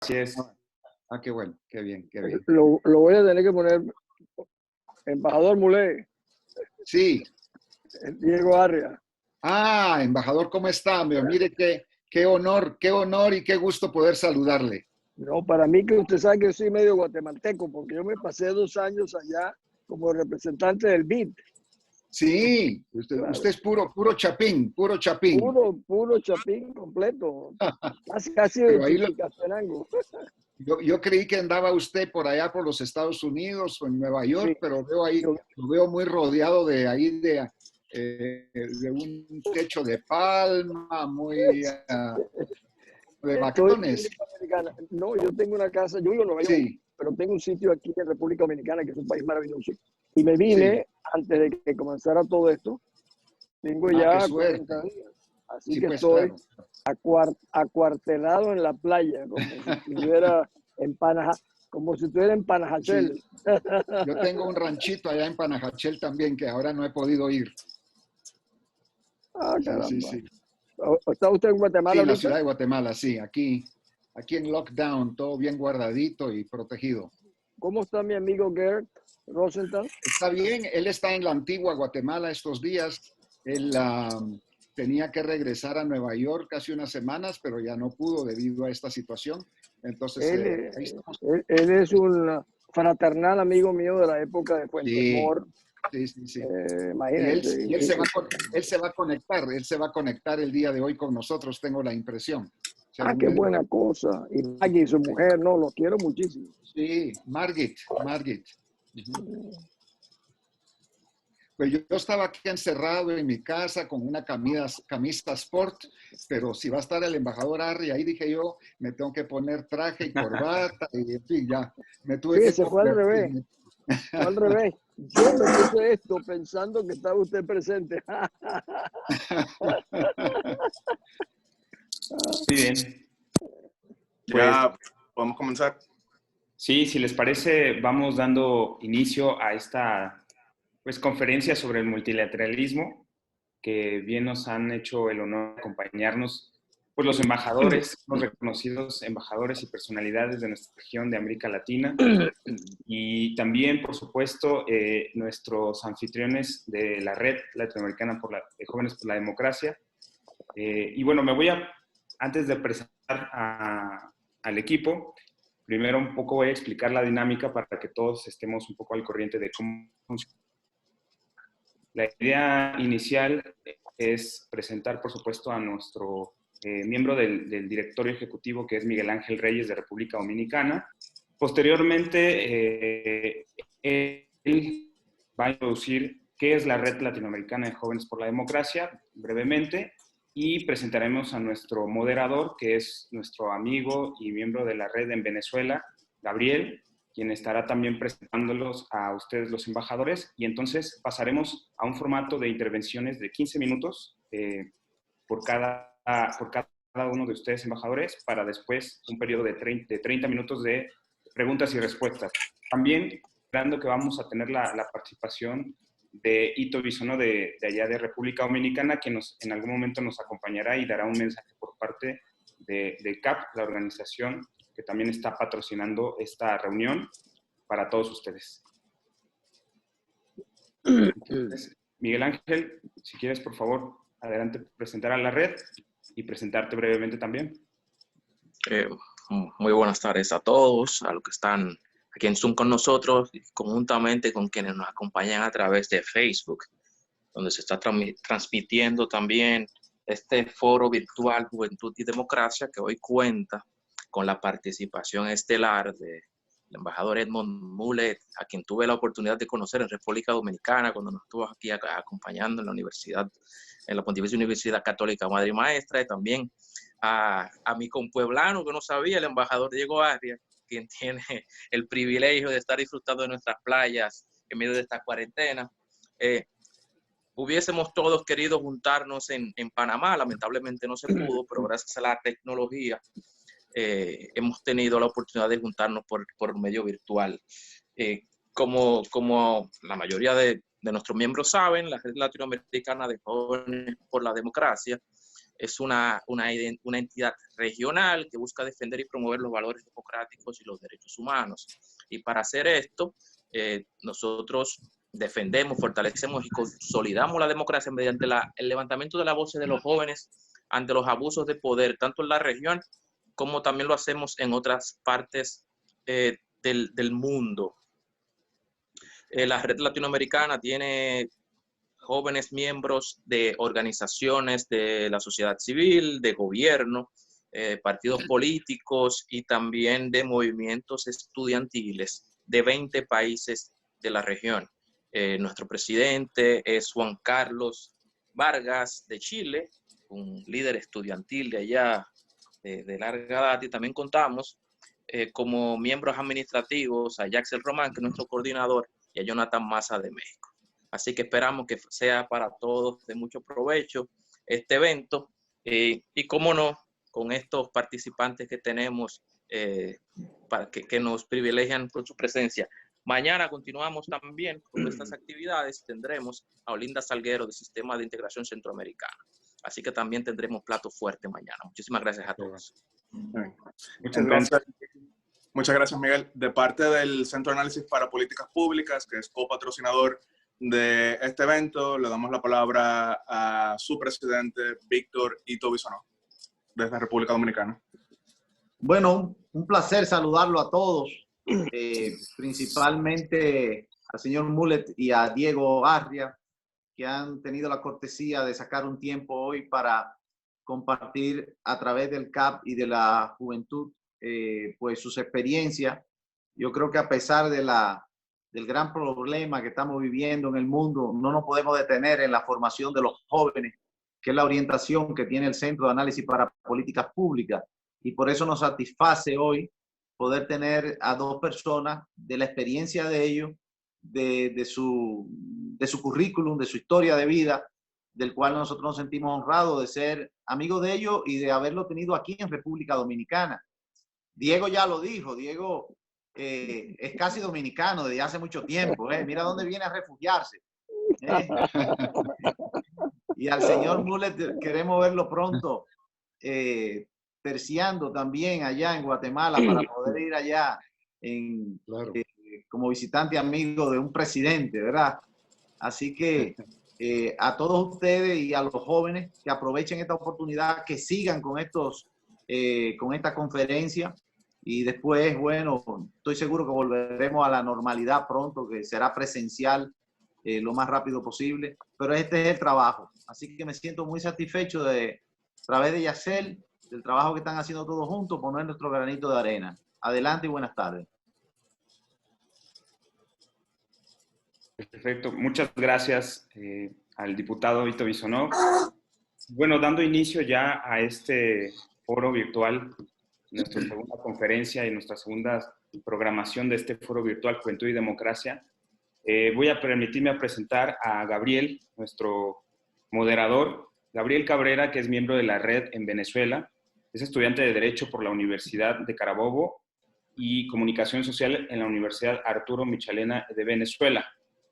Así es. Qué bueno, qué bien, qué bien. Lo voy a tener que poner, embajador Mulé, Sí. Diego Arria. Embajador, ¿cómo está? Mire qué honor y qué gusto poder saludarle. No, para mí que usted sabe que yo soy medio guatemalteco, porque yo me pasé 2 años allá como representante del BID. Sí, usted es puro chapín, puro chapín. Puro chapín completo. Casi Pero de ahí Chichicastenango. yo creí que andaba usted por allá por los Estados Unidos o en Nueva York, Sí. pero lo veo muy rodeado de ahí de un techo de palma, muy de Estoy en vacaciones. República Dominicana. No, yo tengo una casa, yo vivo en Nueva York, Sí, pero tengo un sitio aquí en República Dominicana, que es un país maravilloso. Y me sí. vine antes de que comenzara todo esto. Tengo Qué ya suerte. 40 días. Así Sí, que pues estoy claro. acuartelado en la playa, como si estuviera en Panajachel. Sí. Yo tengo un ranchito allá en Panajachel también, que ahora no he podido ir. Sí, sí, Caramba. sí. ¿Está usted en Guatemala Sí, en la ahorita? ciudad de Guatemala, sí. Aquí en lockdown, todo bien guardadito y protegido. ¿Cómo está mi amigo Gert Rosenthal? Está bien, él está en la antigua Guatemala estos días. Él tenía que regresar a Nueva York hace unas semanas, pero ya no pudo debido a esta situación. Entonces, ahí estamos. Él es un fraternal amigo mío de la época de Fuentes Sí, Mor. sí, sí, sí. Imagínense. Y él se va a conectar el día de hoy con nosotros, tengo la impresión. Qué buena cosa. Y Maggie, su mujer, no, lo quiero muchísimo. Sí, Margit. Pues yo estaba aquí encerrado en mi casa con una camisa sport, pero si va a estar el embajador Arri, ahí dije yo, me tengo que poner traje y corbata, y en fin, ya, me tuve que Se fue al revés. Fue al revés. Yo me puse esto pensando que estaba usted presente. Muy bien. Ya podemos comenzar. Sí, si les parece, vamos dando inicio a esta conferencia sobre el multilateralismo, que bien nos han hecho el honor de acompañarnos pues, los embajadores, los reconocidos embajadores y personalidades de nuestra región de América Latina, y también, por supuesto, nuestros anfitriones de la Red Latinoamericana de Jóvenes por la Democracia. Y bueno, antes de presentar al equipo, primero un poco voy a explicar la dinámica para que todos estemos un poco al corriente de cómo funciona. La idea inicial es presentar, por supuesto, a nuestro miembro del directorio ejecutivo, que es Miguel Ángel Reyes, de República Dominicana. Posteriormente, él va a introducir qué es la Red Latinoamericana de Jóvenes por la Democracia, brevemente, y presentaremos a nuestro moderador, que es nuestro amigo y miembro de la red en Venezuela, Gabriel, quien estará también presentándolos a ustedes, los embajadores, y entonces pasaremos a un formato de intervenciones de 15 minutos por cada uno de ustedes, embajadores, para después un periodo de 30 minutos de preguntas y respuestas. También esperando que vamos a tener la participación de Ito Bisono de allá de República Dominicana, que en algún momento nos acompañará y dará un mensaje por parte de CAP, la organización que también está patrocinando esta reunión para todos ustedes. Entonces, Miguel Ángel, si quieres, por favor, adelante, presentar a la red y presentarte brevemente también. Muy buenas tardes a todos, a los que están aquí en Zoom con nosotros, y conjuntamente con quienes nos acompañan a través de Facebook, donde se está transmitiendo también este foro virtual Juventud y Democracia, que hoy cuenta con la participación estelar del embajador Edmond Mulet, a quien tuve la oportunidad de conocer en República Dominicana cuando nos estuvo aquí acompañando en la Pontificia Universidad Católica Madre y Maestra, y también a mi compueblano, que no sabía, el embajador Diego Arria, quien tiene el privilegio de estar disfrutando de nuestras playas en medio de esta cuarentena. Hubiésemos todos querido juntarnos en Panamá, lamentablemente no se pudo, pero gracias a la tecnología hemos tenido la oportunidad de juntarnos por medio virtual. Como la mayoría de nuestros miembros saben, la Red Latinoamericana de Jóvenes por la Democracia es una entidad regional que busca defender y promover los valores democráticos y los derechos humanos. Y para hacer esto, nosotros defendemos, fortalecemos y consolidamos la democracia mediante el levantamiento de la voz de los jóvenes ante los abusos de poder, tanto en la región como también lo hacemos en otras partes del mundo. La red latinoamericana tiene jóvenes miembros de organizaciones de la sociedad civil, de gobierno, partidos políticos y también de movimientos estudiantiles de 20 países de la región. Nuestro presidente es Juan Carlos Vargas de Chile, un líder estudiantil de allá de larga data, y también contamos como miembros administrativos a Jaxel Román, que es nuestro coordinador, y a Jonathan Maza de México. Así que esperamos que sea para todos de mucho provecho este evento y cómo no, con estos participantes que tenemos que nos privilegian con su presencia. Mañana continuamos también con estas actividades. Tendremos a Olinda Salguero del Sistema de Integración Centroamericana. Así que también tendremos plato fuerte mañana. Muchísimas gracias a todos. Muchas gracias. Muchas gracias, Miguel. De parte del Centro de Análisis para Políticas Públicas, que es copatrocinador de este evento, le damos la palabra a su presidente, Víctor Ito Bisonó, desde República Dominicana. Bueno, un placer saludarlo a todos, principalmente al señor Mulet y a Diego Arria, que han tenido la cortesía de sacar un tiempo hoy para compartir a través del CAP y de la juventud pues sus experiencias. Yo creo que a pesar de del gran problema que estamos viviendo en el mundo, no nos podemos detener en la formación de los jóvenes, que es la orientación que tiene el Centro de Análisis para Políticas Públicas. Y por eso nos satisface hoy poder tener a dos personas de la experiencia de ellos, de su currículum, de su historia de vida, del cual nosotros nos sentimos honrados de ser amigos de ellos y de haberlo tenido aquí en República Dominicana. Diego ya lo dijo, Diego es casi dominicano desde hace mucho tiempo. Mira dónde viene a refugiarse. Y al señor Mulet queremos verlo pronto terciando también allá en Guatemala para poder ir allá claro. Como visitante amigo de un presidente, ¿verdad? Así que a todos ustedes y a los jóvenes que aprovechen esta oportunidad, que sigan con esta conferencia. Y después, bueno, estoy seguro que volveremos a la normalidad pronto, que será presencial lo más rápido posible. Pero este es el trabajo. Así que me siento muy satisfecho de, a través de Yacel, del trabajo que están haciendo todos juntos, poner nuestro granito de arena. Adelante y buenas tardes. Perfecto. Muchas gracias al diputado Ito Bisonó. Bueno, dando inicio ya a este foro virtual, nuestra segunda conferencia y nuestra segunda programación de este foro virtual Juventud y Democracia, voy a permitirme presentar a Gabriel, nuestro moderador. Gabriel Cabrera, que es miembro de la red en Venezuela, es estudiante de Derecho por la Universidad de Carabobo y Comunicación Social en la Universidad Arturo Michelena de Venezuela.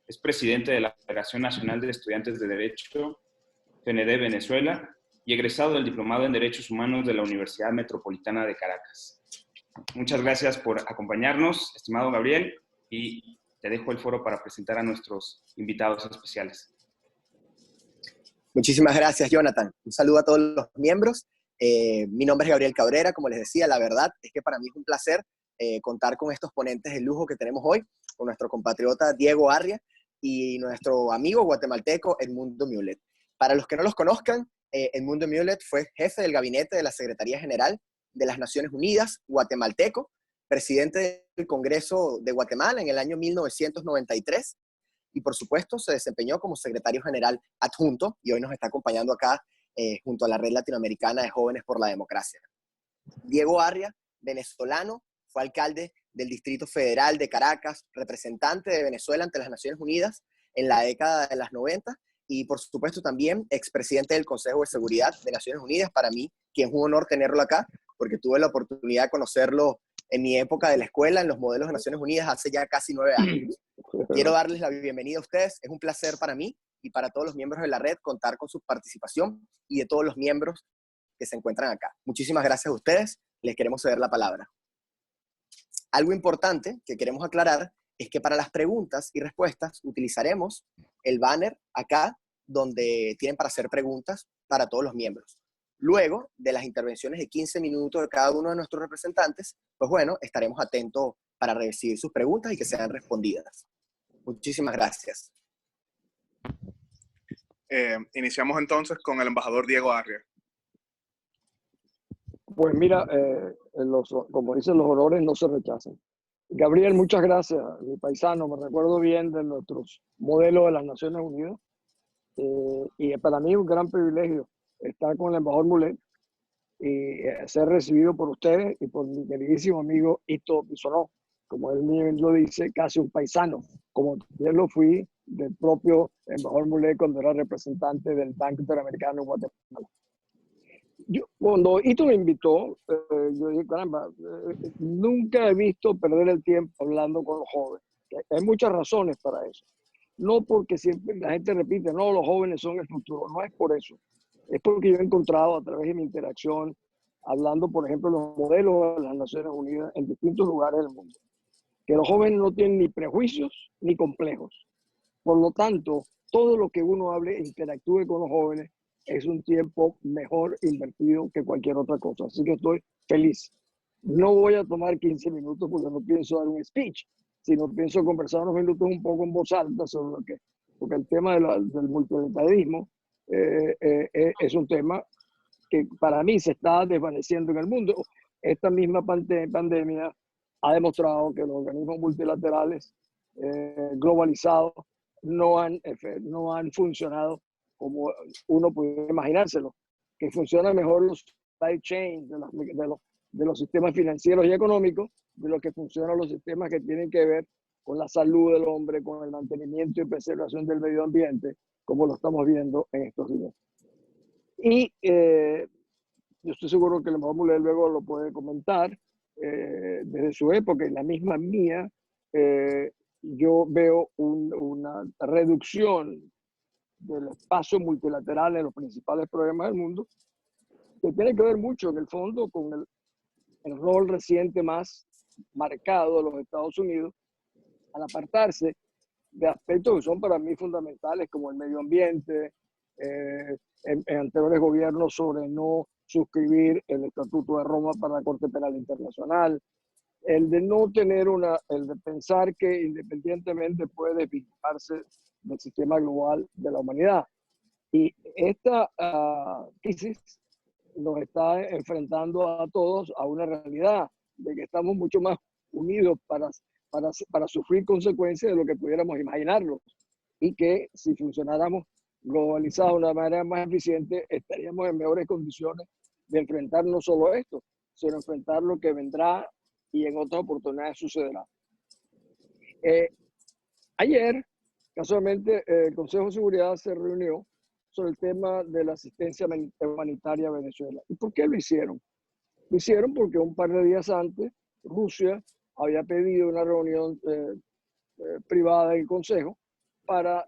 Es presidente de la Federación Nacional de Estudiantes de Derecho, FND Venezuela, y egresado del Diplomado en Derechos Humanos de la Universidad Metropolitana de Caracas. Muchas gracias por acompañarnos, estimado Gabriel, y te dejo el foro para presentar a nuestros invitados especiales. Muchísimas gracias, Jonathan. Un saludo a todos los miembros. Mi nombre es Gabriel Cabrera, como les decía, la verdad es que para mí es un placer contar con estos ponentes de lujo que tenemos hoy, con nuestro compatriota Diego Arria y nuestro amigo guatemalteco Edmundo Mulet. Para los que no los conozcan, Edmundo Mulet fue jefe del gabinete de la Secretaría General de las Naciones Unidas, guatemalteco, presidente del Congreso de Guatemala en el año 1993 y por supuesto se desempeñó como secretario general adjunto y hoy nos está acompañando acá junto a la Red Latinoamericana de Jóvenes por la Democracia. Diego Arria, venezolano, fue alcalde del Distrito Federal de Caracas, representante de Venezuela ante las Naciones Unidas en la década de las 90 y por supuesto también expresidente del Consejo de Seguridad de Naciones Unidas. Para mí, que es un honor tenerlo acá, porque tuve la oportunidad de conocerlo en mi época de la escuela, en los modelos de Naciones Unidas, hace ya casi 9 años. Quiero darles la bienvenida a ustedes. Es un placer para mí y para todos los miembros de la red contar con su participación y de todos los miembros que se encuentran acá. Muchísimas gracias a ustedes. Les queremos ceder la palabra. Algo importante que queremos aclarar es que para las preguntas y respuestas utilizaremos el banner acá donde tienen para hacer preguntas para todos los miembros. Luego de las intervenciones de 15 minutos de cada uno de nuestros representantes, pues bueno, estaremos atentos para recibir sus preguntas y que sean respondidas. Muchísimas gracias. Iniciamos entonces con el embajador Diego Arria. Pues mira, como dicen, los honores no se rechazan. Gabriel, muchas gracias, mi paisano. Me recuerdo bien de nuestros modelos de las Naciones Unidas. Y para mí es un gran privilegio estar con el embajador Mulet y ser recibido por ustedes y por mi queridísimo amigo Ito Bisonó, como él mismo lo dice, casi un paisano, como yo lo fui del propio embajador Mulet cuando era representante del Banco Interamericano en Guatemala. Cuando Ito me invitó, yo dije, caramba, nunca he visto perder el tiempo hablando con los jóvenes. Hay muchas razones para eso. No porque siempre la gente repite, no, los jóvenes son el futuro. No es por eso. Es porque yo he encontrado a través de mi interacción, hablando, por ejemplo, los modelos de las Naciones Unidas en distintos lugares del mundo, que los jóvenes no tienen ni prejuicios ni complejos. Por lo tanto, todo lo que uno hable e interactúe con los jóvenes es un tiempo mejor invertido que cualquier otra cosa. Así que estoy feliz. No voy a tomar 15 minutos porque no pienso dar un speech, sino pienso conversar unos minutos un poco en voz alta sobre lo que, porque el tema del multilateralismo es un tema que para mí se está desvaneciendo en el mundo. Esta misma pandemia ha demostrado que los organismos multilaterales globalizados no han funcionado como uno puede imaginárselo, que funcionan mejor los supply chains de los sistemas financieros y económicos de lo que funcionan los sistemas que tienen que ver con la salud del hombre, con el mantenimiento y preservación del medio ambiente, como lo estamos viendo en estos días. Y yo estoy seguro que el embajador Mulet luego lo puede comentar. Desde su época y la misma mía, yo veo una reducción del espacio multilateral en los principales problemas del mundo, que tiene que ver mucho en el fondo con el rol reciente más marcado de los Estados Unidos al apartarse de aspectos que son para mí fundamentales, como el medio ambiente, en anteriores gobiernos sobre no suscribir el Estatuto de Roma para la Corte Penal Internacional, el de no tener el de pensar que independientemente puede desvincularse del sistema global de la humanidad. Y esta crisis nos está enfrentando a todos a una realidad de que estamos mucho más unidos para sufrir consecuencias de lo que pudiéramos imaginarlo, y que si funcionáramos globalizados de una manera más eficiente estaríamos en mejores condiciones de enfrentar no solo esto, sino enfrentar lo que vendrá y en otras oportunidades sucederá. Ayer, casualmente, el Consejo de Seguridad se reunió sobre el tema de la asistencia humanitaria a Venezuela. ¿Y por qué lo hicieron? Lo hicieron porque un par de días antes Rusia había pedido una reunión privada del Consejo para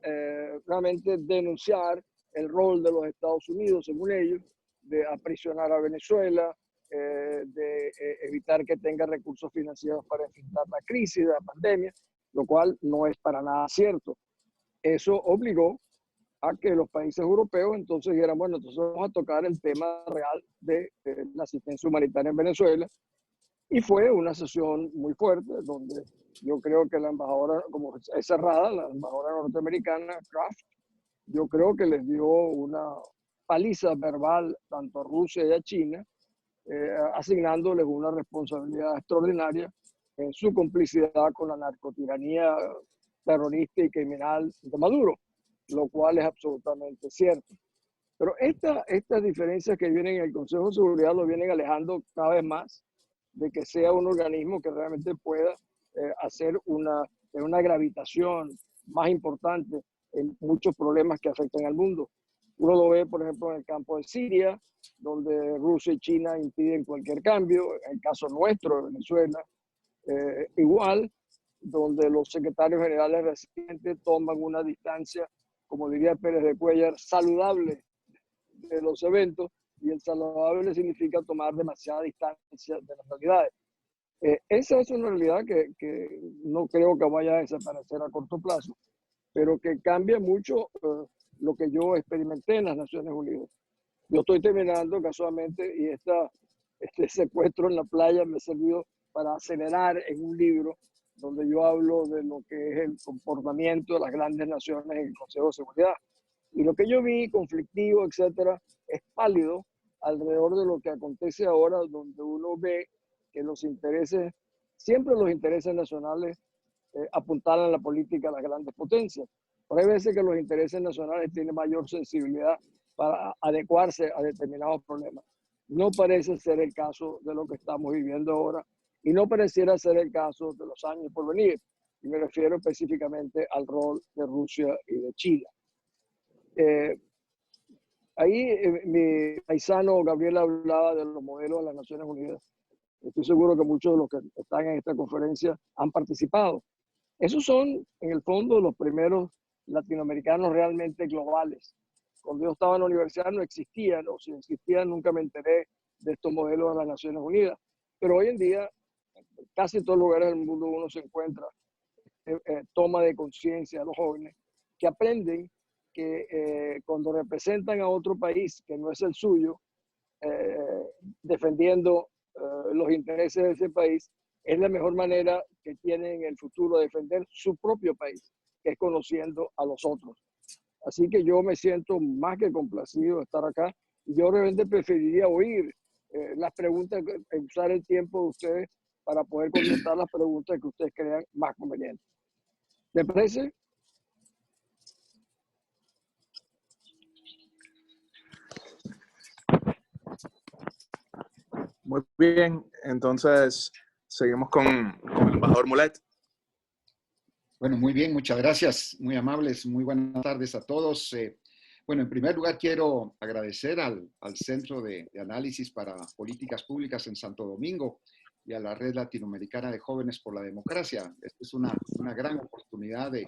realmente denunciar el rol de los Estados Unidos, según ellos, de aprisionar a Venezuela, de evitar que tenga recursos financieros para enfrentar la crisis de la pandemia, lo cual no es para nada cierto. Eso obligó a que los países europeos entonces dijeran, bueno, entonces vamos a tocar el tema real de la asistencia humanitaria en Venezuela. Y fue una sesión muy fuerte, donde yo creo que la embajadora, como es cerrada, la embajadora norteamericana, Kraft, yo creo que les dio una paliza verbal tanto a Rusia y a China, asignándoles una responsabilidad extraordinaria en su complicidad con la narcotiranía terrorista y criminal de Maduro, lo cual es absolutamente cierto. Pero estas diferencias que vienen en el Consejo de Seguridad lo vienen alejando cada vez más de que sea un organismo que realmente pueda hacer una gravitación más importante en muchos problemas que afectan al mundo. Uno lo ve, por ejemplo, en el campo de Siria, donde Rusia y China impiden cualquier cambio, en el caso nuestro de Venezuela, igual, donde los secretarios generales recientes toman una distancia, como diría Pérez de Cuellar, saludable de los eventos, y el saludable significa tomar demasiada distancia de las realidades. Esa es una realidad que no creo que vaya a desaparecer a corto plazo, pero que cambia mucho lo que yo experimenté en las Naciones Unidas. Yo estoy terminando casualmente y este secuestro en la playa me ha servido para acelerar en un libro donde yo hablo de lo que es el comportamiento de las grandes naciones en el Consejo de Seguridad. Y lo que yo vi, conflictivo, etcétera, es pálido alrededor de lo que acontece ahora, donde uno ve que siempre los intereses nacionales apuntalan la política a las grandes potencias. Pero hay veces que los intereses nacionales tienen mayor sensibilidad para adecuarse a determinados problemas. No parece ser el caso de lo que estamos viviendo ahora y no pareciera ser el caso de los años por venir. Y me refiero específicamente al rol de Rusia y de China. Mi paisano Gabriel hablaba de los modelos de las Naciones Unidas. Estoy seguro que muchos de los que están en esta conferencia han participado. Esos son, en el fondo, los primeros latinoamericanos realmente globales. Cuando yo estaba en la universidad no existían, o si existían nunca me enteré de estos modelos de las Naciones Unidas. Pero hoy en día, en casi todos los lugares del mundo uno se encuentra toma de conciencia a los jóvenes que aprenden que cuando representan a otro país que no es el suyo, defendiendo los intereses de ese país, es la mejor manera que tienen en el futuro de defender su propio país, que es conociendo a los otros. Así que yo me siento más que complacido de estar acá. Yo realmente preferiría oír las preguntas, usar el tiempo de ustedes para poder contestar las preguntas que ustedes crean más convenientes. ¿Les parece? Muy bien, entonces seguimos con el embajador Mulet. Bueno, muy bien, muchas gracias, muy amables, muy buenas tardes a todos. Bueno, en primer lugar quiero agradecer al Centro de Análisis para Políticas Públicas en Santo Domingo y a la Red Latinoamericana de Jóvenes por la Democracia. Esta es una gran oportunidad de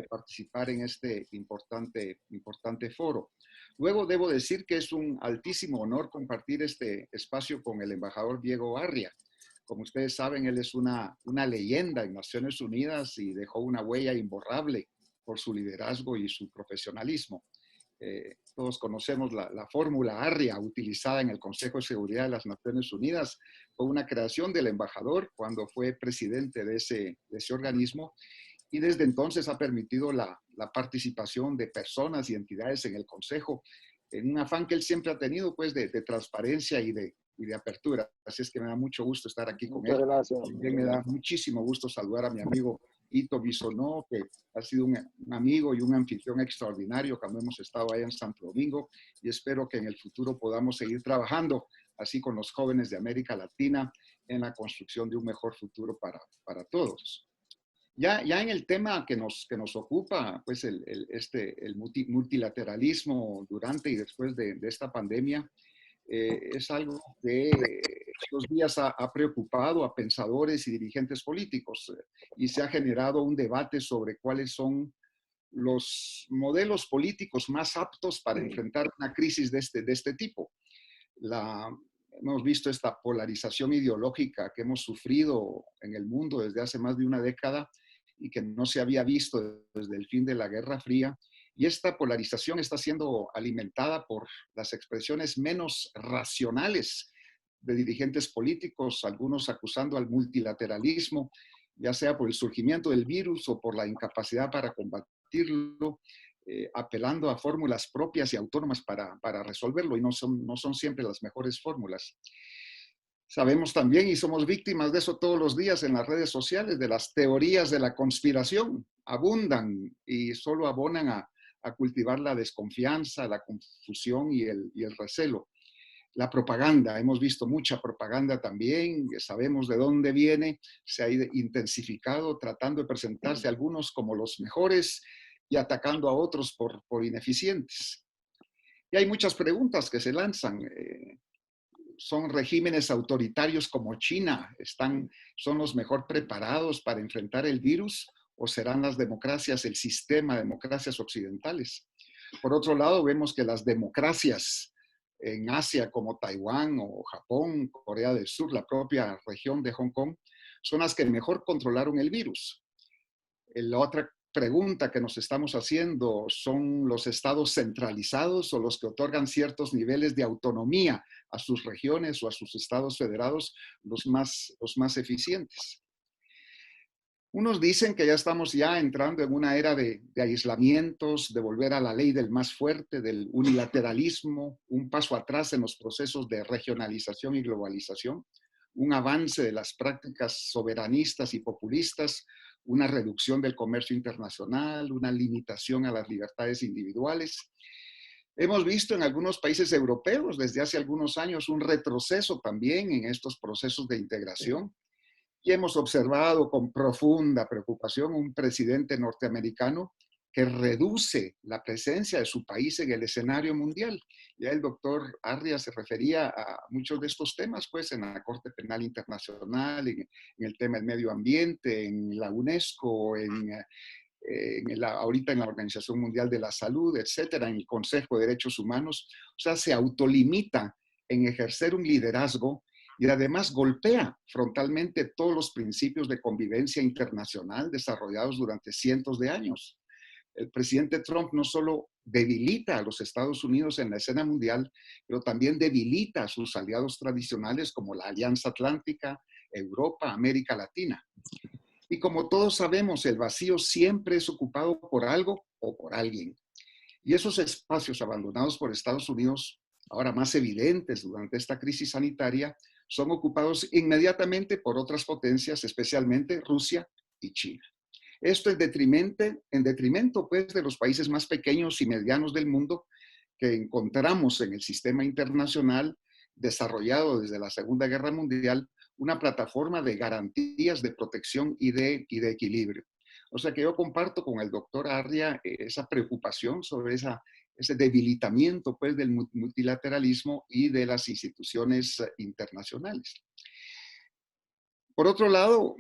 participar en este importante foro. Luego debo decir que es un altísimo honor compartir este espacio con el embajador Diego Arria. Como ustedes saben, él es una leyenda en Naciones Unidas y dejó una huella imborrable por su liderazgo y su profesionalismo. Todos conocemos la fórmula Arria utilizada en el Consejo de Seguridad de las Naciones Unidas. Fue una creación del embajador cuando fue presidente de ese organismo y desde entonces ha permitido la participación de personas y entidades en el Consejo en un afán que él siempre ha tenido, pues, de transparencia y de apertura. Así es que me da mucho gusto estar aquí con él. Gracias. También me da muchísimo gusto saludar a mi amigo Ito Bisonó, que ha sido un amigo y un anfitrión extraordinario cuando hemos estado ahí en Santo Domingo, y espero que en el futuro podamos seguir trabajando así con los jóvenes de América Latina en la construcción de un mejor futuro para todos. Ya en el tema que nos ocupa, pues el multilateralismo durante y después de esta pandemia, es algo que estos días ha preocupado a pensadores y dirigentes políticos y se ha generado un debate sobre cuáles son los modelos políticos más aptos para enfrentar una crisis de este tipo. Hemos visto esta polarización ideológica que hemos sufrido en el mundo desde hace más de una década y que no se había visto desde el fin de la Guerra Fría. Y esta polarización está siendo alimentada por las expresiones menos racionales de dirigentes políticos, algunos acusando al multilateralismo, ya sea por el surgimiento del virus o por la incapacidad para combatirlo, apelando a fórmulas propias y autónomas para resolverlo, y no son siempre las mejores fórmulas. Sabemos también, y somos víctimas de eso todos los días en las redes sociales, de las teorías de la conspiración. Abundan y solo abonan a cultivar la desconfianza, la confusión y el recelo. La propaganda, hemos visto mucha propaganda también, sabemos de dónde viene, se ha intensificado tratando de presentarse a algunos como los mejores y atacando a otros por ineficientes. Y hay muchas preguntas que se lanzan. ¿Son regímenes autoritarios como China? ¿Son los mejor preparados para enfrentar el virus? ¿O serán las democracias, el sistema de democracias occidentales? Por otro lado, vemos que las democracias en Asia como Taiwán o Japón, Corea del Sur, la propia región de Hong Kong, son las que mejor controlaron el virus. La otra pregunta que nos estamos haciendo, ¿son los estados centralizados o los que otorgan ciertos niveles de autonomía a sus regiones o a sus estados federados los más eficientes? Unos dicen que ya estamos ya entrando en una era de aislamientos, de volver a la ley del más fuerte, del unilateralismo, un paso atrás en los procesos de regionalización y globalización, un avance de las prácticas soberanistas y populistas, una reducción del comercio internacional, una limitación a las libertades individuales. Hemos visto en algunos países europeos desde hace algunos años un retroceso también en estos procesos de integración. Y hemos observado con profunda preocupación un presidente norteamericano que reduce la presencia de su país en el escenario mundial. Ya el doctor Arria se refería a muchos de estos temas, pues, en la Corte Penal Internacional, en el tema del medio ambiente, en la UNESCO, ahorita en la Organización Mundial de la Salud, etcétera, en el Consejo de Derechos Humanos. O sea, se autolimita en ejercer un liderazgo y además golpea frontalmente todos los principios de convivencia internacional desarrollados durante cientos de años. El presidente Trump no solo debilita a los Estados Unidos en la escena mundial, pero también debilita a sus aliados tradicionales como la Alianza Atlántica, Europa, América Latina. Y como todos sabemos, el vacío siempre es ocupado por algo o por alguien. Y esos espacios abandonados por Estados Unidos, ahora más evidentes durante esta crisis sanitaria, son ocupados inmediatamente por otras potencias, especialmente Rusia y China. Esto en detrimento pues, de los países más pequeños y medianos del mundo que encontramos en el sistema internacional desarrollado desde la Segunda Guerra Mundial, una plataforma de garantías de protección y de equilibrio. O sea que yo comparto con el doctor Arria esa preocupación sobre ese debilitamiento pues, del multilateralismo y de las instituciones internacionales. Por otro lado,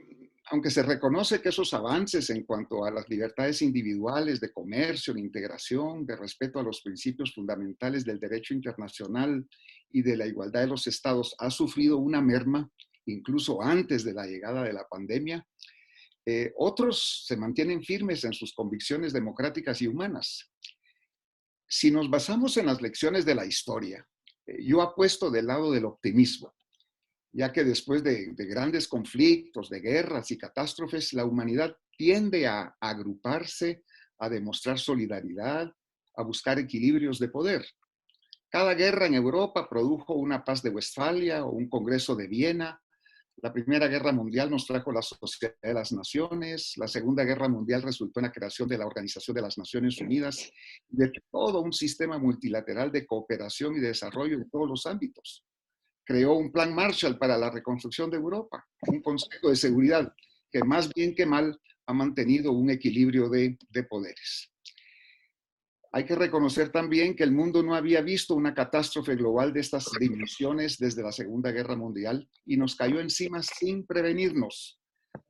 aunque se reconoce que esos avances en cuanto a las libertades individuales de comercio, de integración, de respeto a los principios fundamentales del derecho internacional y de la igualdad de los estados ha sufrido una merma, incluso antes de la llegada de la pandemia, otros se mantienen firmes en sus convicciones democráticas y humanas. Si nos basamos en las lecciones de la historia, yo apuesto del lado del optimismo, ya que después de grandes conflictos, de guerras y catástrofes, la humanidad tiende a agruparse, a demostrar solidaridad, a buscar equilibrios de poder. Cada guerra en Europa produjo una paz de Westfalia o un congreso de Viena. La Primera Guerra Mundial nos trajo la Sociedad de las Naciones. La Segunda Guerra Mundial resultó en la creación de la Organización de las Naciones Unidas, de todo un sistema multilateral de cooperación y de desarrollo en todos los ámbitos. Creó un plan Marshall para la reconstrucción de Europa, un Consejo de Seguridad que más bien que mal ha mantenido un equilibrio de poderes. Hay que reconocer también que el mundo no había visto una catástrofe global de estas dimensiones desde la Segunda Guerra Mundial y nos cayó encima sin prevenirnos.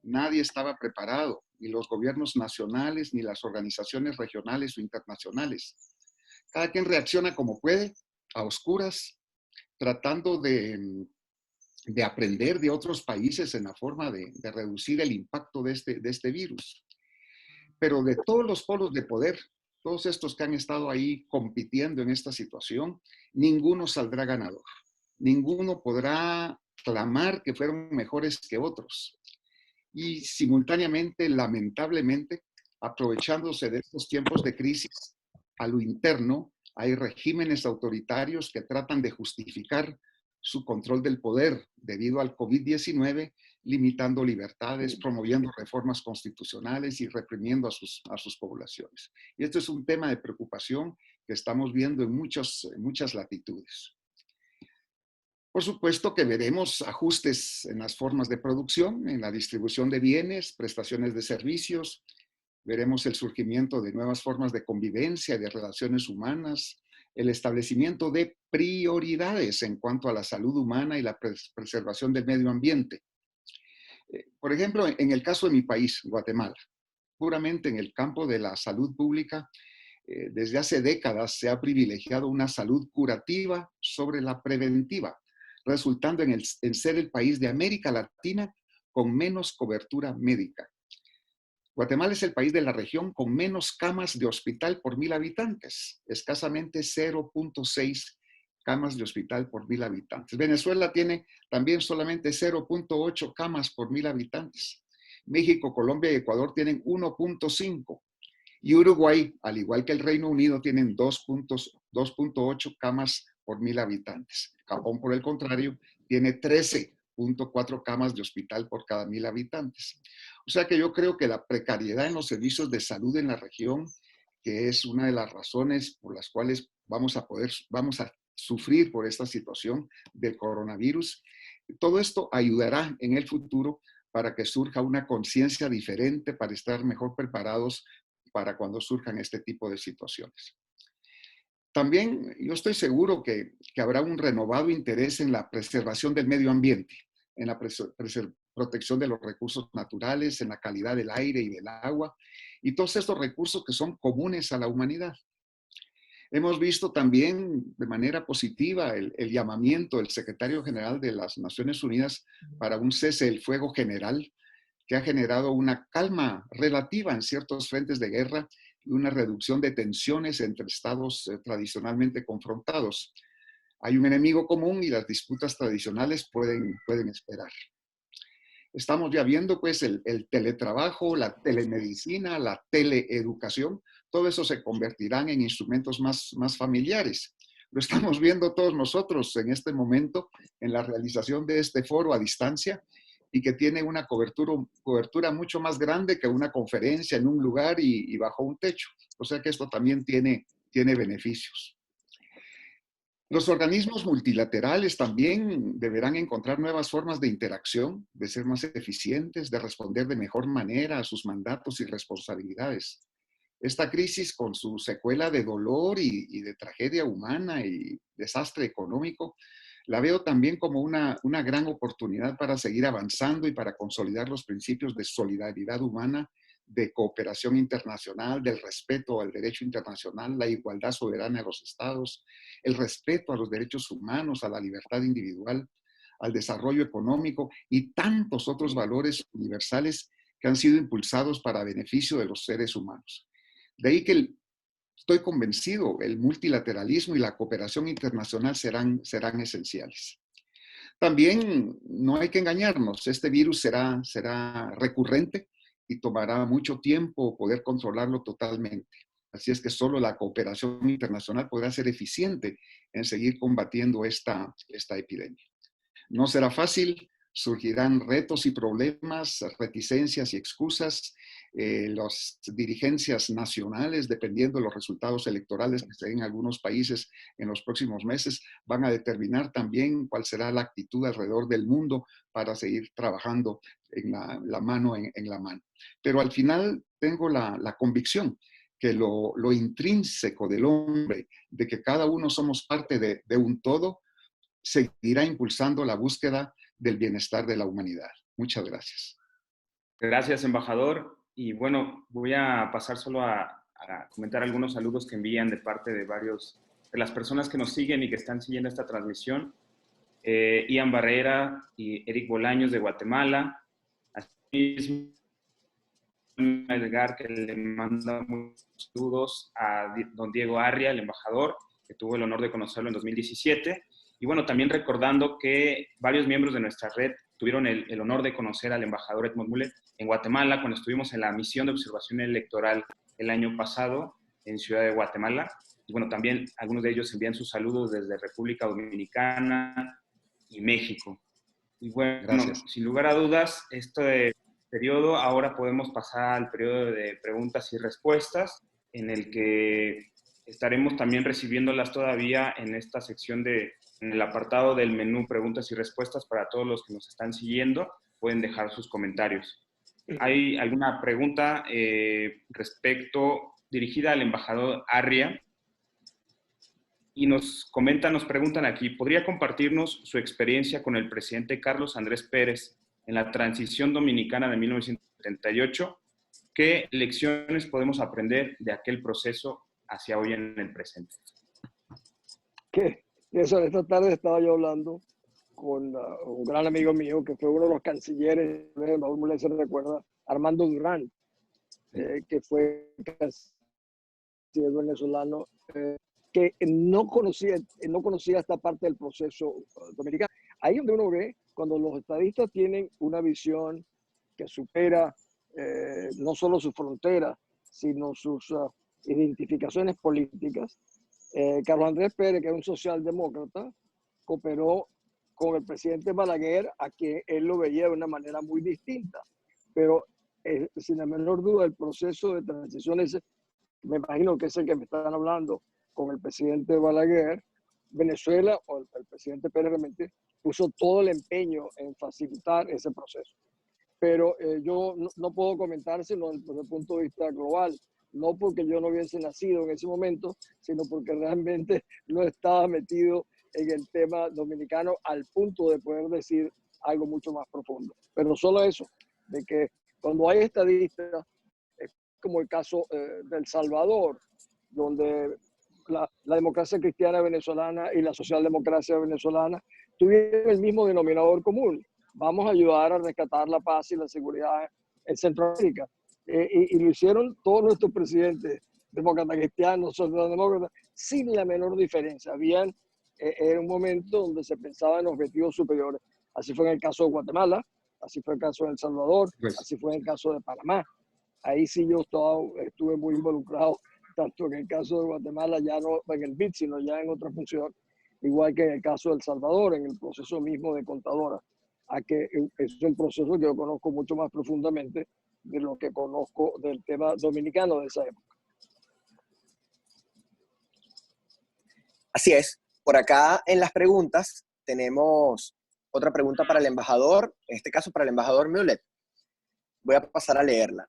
Nadie estaba preparado, ni los gobiernos nacionales, ni las organizaciones regionales o internacionales. Cada quien reacciona como puede, a oscuras, tratando de aprender de otros países en la forma de reducir el impacto de este virus. Pero de todos los polos de poder, todos estos que han estado ahí compitiendo en esta situación, ninguno saldrá ganador. Ninguno podrá clamar que fueron mejores que otros. Y simultáneamente, lamentablemente, aprovechándose de estos tiempos de crisis, a lo interno, hay regímenes autoritarios que tratan de justificar su control del poder debido al COVID-19, limitando libertades, promoviendo reformas constitucionales y reprimiendo a sus poblaciones. Y esto es un tema de preocupación que estamos viendo en muchas latitudes. Por supuesto que veremos ajustes en las formas de producción, en la distribución de bienes, prestaciones de servicios. Veremos el surgimiento de nuevas formas de convivencia, de relaciones humanas, el establecimiento de prioridades en cuanto a la salud humana y la preservación del medio ambiente. Por ejemplo, en el caso de mi país, Guatemala, puramente en el campo de la salud pública, desde hace décadas se ha privilegiado una salud curativa sobre la preventiva, resultando en ser el país de América Latina con menos cobertura médica. Guatemala es el país de la región con menos camas de hospital por 1.000 habitantes, escasamente 0.6 camas de hospital por 1.000 habitantes. Venezuela tiene también solamente 0.8 camas por 1.000 habitantes. México, Colombia y Ecuador tienen 1.5. Y Uruguay, al igual que el Reino Unido, tienen 2.8 camas por 1.000 habitantes. Japón, por el contrario, tiene 13.4 camas de hospital por cada 1.000 habitantes. O sea que yo creo que la precariedad en los servicios de salud en la región, que es una de las razones por las cuales vamos a sufrir por esta situación del coronavirus, todo esto ayudará en el futuro para que surja una conciencia diferente, para estar mejor preparados para cuando surjan este tipo de situaciones. También yo estoy seguro que habrá un renovado interés en la preservación del medio ambiente, en la protección de los recursos naturales, en la calidad del aire y del agua, y todos estos recursos que son comunes a la humanidad. Hemos visto también de manera positiva el llamamiento del secretario general de las Naciones Unidas para un cese del fuego general, que ha generado una calma relativa en ciertos frentes de guerra y una reducción de tensiones entre estados tradicionalmente confrontados. Hay un enemigo común y las disputas tradicionales pueden esperar. Estamos ya viendo pues el teletrabajo, la telemedicina, la teleeducación, todo eso se convertirán en instrumentos más familiares. Lo estamos viendo todos nosotros en este momento en la realización de este foro a distancia y que tiene una cobertura mucho más grande que una conferencia en un lugar y bajo un techo. O sea que esto también tiene beneficios. Los organismos multilaterales también deberán encontrar nuevas formas de interacción, de ser más eficientes, de responder de mejor manera a sus mandatos y responsabilidades. Esta crisis, con su secuela de dolor y de tragedia humana y desastre económico, la veo también como una gran oportunidad para seguir avanzando y para consolidar los principios de solidaridad humana, de cooperación internacional, del respeto al derecho internacional, la igualdad soberana de los estados, el respeto a los derechos humanos, a la libertad individual, al desarrollo económico y tantos otros valores universales que han sido impulsados para beneficio de los seres humanos. De ahí que estoy convencido, el multilateralismo y la cooperación internacional serán esenciales. También no hay que engañarnos, este virus será recurrente y tomará mucho tiempo poder controlarlo totalmente. Así es que solo la cooperación internacional podrá ser eficiente en seguir combatiendo esta epidemia. No será fácil, surgirán retos y problemas, reticencias y excusas. Las dirigencias nacionales, dependiendo de los resultados electorales que se den en algunos países en los próximos meses, van a determinar también cuál será la actitud alrededor del mundo para seguir trabajando en la mano en la mano. Pero al final tengo la convicción que lo intrínseco del hombre, de que cada uno somos parte de un todo, seguirá impulsando la búsqueda del bienestar de la humanidad. Muchas gracias. Gracias, embajador. Y bueno, voy a pasar solo a comentar algunos saludos que envían de parte de de las personas que nos siguen y que están siguiendo esta transmisión. Ian Barrera y Eric Bolaños de Guatemala. Asimismo, Edgar, que le manda muchos saludos a don Diego Arria, el embajador, que tuvo el honor de conocerlo en 2017. Y bueno, también recordando que varios miembros de nuestra red tuvieron el honor de conocer al embajador Edmond Mulet en Guatemala cuando estuvimos en la misión de observación electoral el año pasado en Ciudad de Guatemala. Y bueno, también algunos de ellos envían sus saludos desde República Dominicana y México. Y bueno, gracias. Sin lugar a dudas, este periodo ahora podemos pasar al periodo de preguntas y respuestas, en el que estaremos también recibiéndolas todavía en esta sección en el apartado del menú preguntas y respuestas. Para todos los que nos están siguiendo, pueden dejar sus comentarios. ¿Hay alguna pregunta dirigida al embajador Arria? Y nos preguntan aquí, ¿podría compartirnos su experiencia con el presidente Carlos Andrés Pérez en la transición dominicana de 1978? ¿Qué lecciones podemos aprender de aquel proceso hacia hoy en el presente? ¿Qué? Eso, esta tarde estaba yo hablando con un gran amigo mío que fue uno de los cancilleres, Raúl Muley se recuerda, Armando Durán, que fue canciller venezolano, que no conocía esta parte del proceso dominicano. Ahí donde uno ve, cuando los estadistas tienen una visión que supera no solo sus fronteras, sino sus identificaciones políticas. Carlos Andrés Pérez, que es un socialdemócrata, cooperó con el presidente Balaguer, a quien él lo veía de una manera muy distinta. Pero sin la menor duda, el proceso de transición ese, me imagino que es el que me están hablando con el presidente Balaguer, Venezuela o el presidente Pérez realmente puso todo el empeño en facilitar ese proceso. Pero yo no puedo comentárselo desde el punto de vista global, no porque yo no hubiese nacido en ese momento, sino porque realmente no estaba metido en el tema dominicano al punto de poder decir algo mucho más profundo. Pero solo eso, de que cuando hay estadistas, es como el caso de El Salvador, donde la democracia cristiana venezolana y la socialdemocracia venezolana tuvieron el mismo denominador común. Vamos a ayudar a rescatar la paz y la seguridad en Centroamérica. Y lo hicieron todos nuestros presidentes, demócratas cristianos, socialdemócratas, sin la menor diferencia. Era un momento donde se pensaba en objetivos superiores. Así fue en el caso de Guatemala, así fue en el caso de El Salvador, así fue en el caso de Panamá. Ahí sí yo estuve muy involucrado, tanto en el caso de Guatemala, ya no en el BID, sino ya en otra función, igual que en el caso de El Salvador, en el proceso mismo de contadora, a que es un proceso que yo conozco mucho más profundamente de lo que conozco del tema dominicano de esa época. Así es. Por acá en las preguntas tenemos otra pregunta para el embajador, en este caso para el embajador Mullet. Voy a pasar a leerla.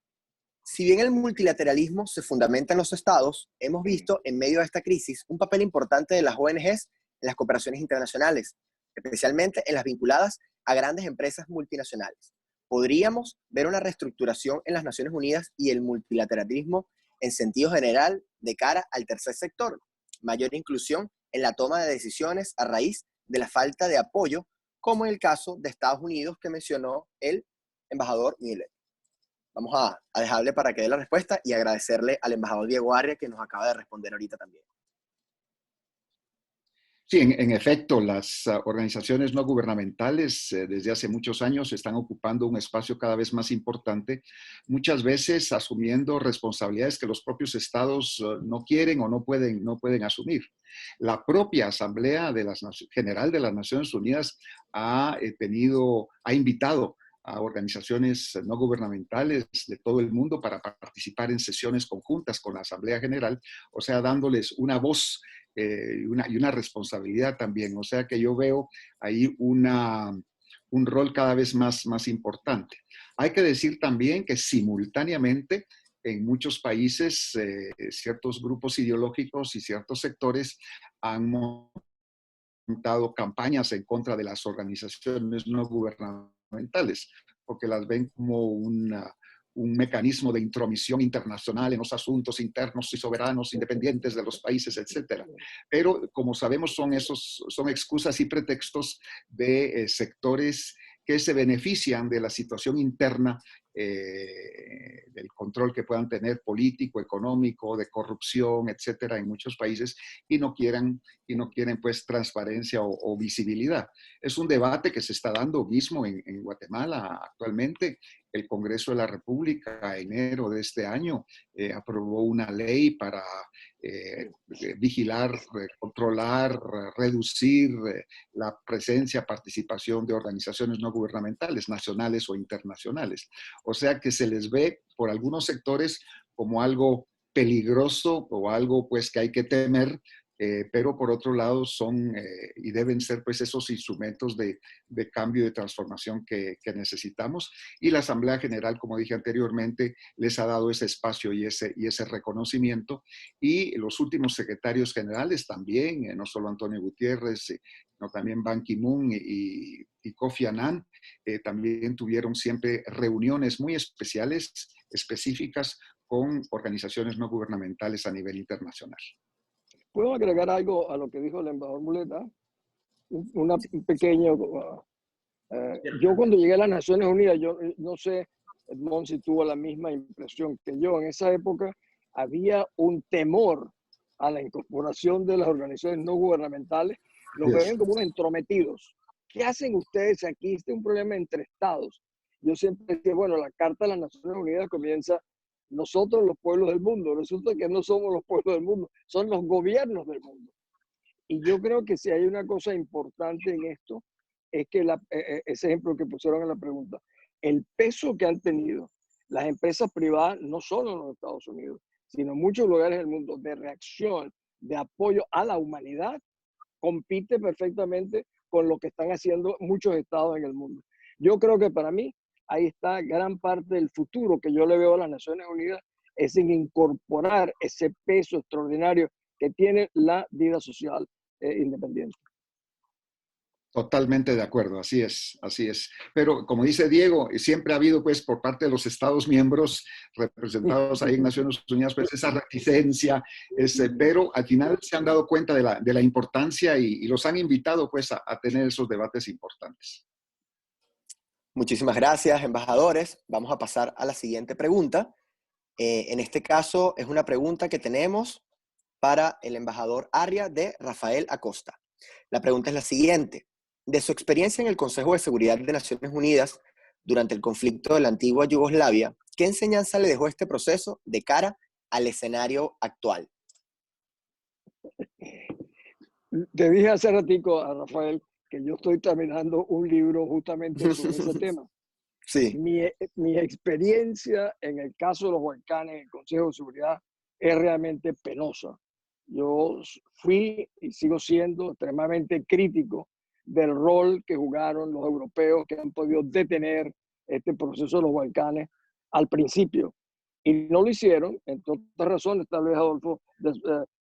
Si bien el multilateralismo se fundamenta en los estados, hemos visto en medio de esta crisis un papel importante de las ONGs en las cooperaciones internacionales, especialmente en las vinculadas a grandes empresas multinacionales. ¿Podríamos ver una reestructuración en las Naciones Unidas y el multilateralismo en sentido general de cara al tercer sector? Mayor inclusión en la toma de decisiones a raíz de la falta de apoyo, como en el caso de Estados Unidos que mencionó el embajador Mullet. Vamos a dejarle para que dé la respuesta y agradecerle al embajador Diego Arria que nos acaba de responder ahorita también. Sí, en efecto, las organizaciones no gubernamentales desde hace muchos años están ocupando un espacio cada vez más importante, muchas veces asumiendo responsabilidades que los propios estados no quieren o no pueden asumir. La propia Asamblea General de las Naciones Unidas ha invitado a organizaciones no gubernamentales de todo el mundo para participar en sesiones conjuntas con la Asamblea General, o sea, dándoles una voz y una responsabilidad también. O sea que yo veo ahí un rol cada vez más importante. Hay que decir también que simultáneamente en muchos países ciertos grupos ideológicos y ciertos sectores han montado campañas en contra de las organizaciones no gubernamentales, porque las ven como un mecanismo de intromisión internacional en los asuntos internos y soberanos independientes de los países, etc. Pero, como sabemos, son excusas y pretextos de sectores que se benefician de la situación interna, del control que puedan tener político, económico, de corrupción, etcétera, en muchos países, y no quieren pues transparencia o visibilidad. Es un debate que se está dando mismo en Guatemala actualmente. El Congreso de la República, en enero de este año, aprobó una ley para vigilar, controlar, reducir la presencia, participación de organizaciones no gubernamentales, nacionales o internacionales. O sea que se les ve por algunos sectores como algo peligroso o algo pues que hay que temer, pero por otro lado son y deben ser pues esos instrumentos de cambio y de transformación que necesitamos, y la Asamblea General, como dije anteriormente, les ha dado ese espacio y ese reconocimiento, y los últimos secretarios generales también, no solo Antonio Gutiérrez, sino también Ban Ki-moon y Kofi Annan, también tuvieron siempre reuniones muy específicas con organizaciones no gubernamentales a nivel internacional. ¿Puedo agregar algo a lo que dijo el embajador Muleta? Un pequeño... yo cuando llegué a las Naciones Unidas, yo no sé, Edmond, si tuvo la misma impresión que yo. En esa época había un temor a la incorporación de las organizaciones no gubernamentales. Los veían como unos entrometidos. ¿Qué hacen ustedes aquí? Este es un problema entre estados. Yo siempre decía, bueno, la Carta de las Naciones Unidas comienza nosotros los pueblos del mundo. Resulta que no somos los pueblos del mundo, son los gobiernos del mundo. Y yo creo que si hay una cosa importante en esto, es que ese ejemplo que pusieron en la pregunta, el peso que han tenido las empresas privadas, no solo en los Estados Unidos, sino en muchos lugares del mundo, de reacción, de apoyo a la humanidad, compite perfectamente con lo que están haciendo muchos estados en el mundo. Yo creo que para mí, ahí está gran parte del futuro que yo le veo a las Naciones Unidas, es en incorporar ese peso extraordinario que tiene la vida social independiente. Totalmente de acuerdo, así es, así es. Pero como dice Diego, siempre ha habido pues por parte de los Estados miembros representados ahí en Naciones Unidas pues esa reticencia, pero al final se han dado cuenta de la importancia y los han invitado pues a tener esos debates importantes. Muchísimas gracias, embajadores. Vamos a pasar a la siguiente pregunta. En este caso es una pregunta que tenemos para el embajador Arria de Rafael Acosta. La pregunta es la siguiente. De su experiencia en el Consejo de Seguridad de Naciones Unidas durante el conflicto de la antigua Yugoslavia, ¿qué enseñanza le dejó este proceso de cara al escenario actual? Te dije hace ratico a Rafael que yo estoy terminando un libro justamente sobre ese tema. Sí. Mi experiencia en el caso de los volcanes en el Consejo de Seguridad es realmente penosa. Yo fui y sigo siendo extremadamente crítico del rol que jugaron los europeos que han podido detener este proceso de los volcanes al principio. Y no lo hicieron, entre otras razones, tal vez Adolfo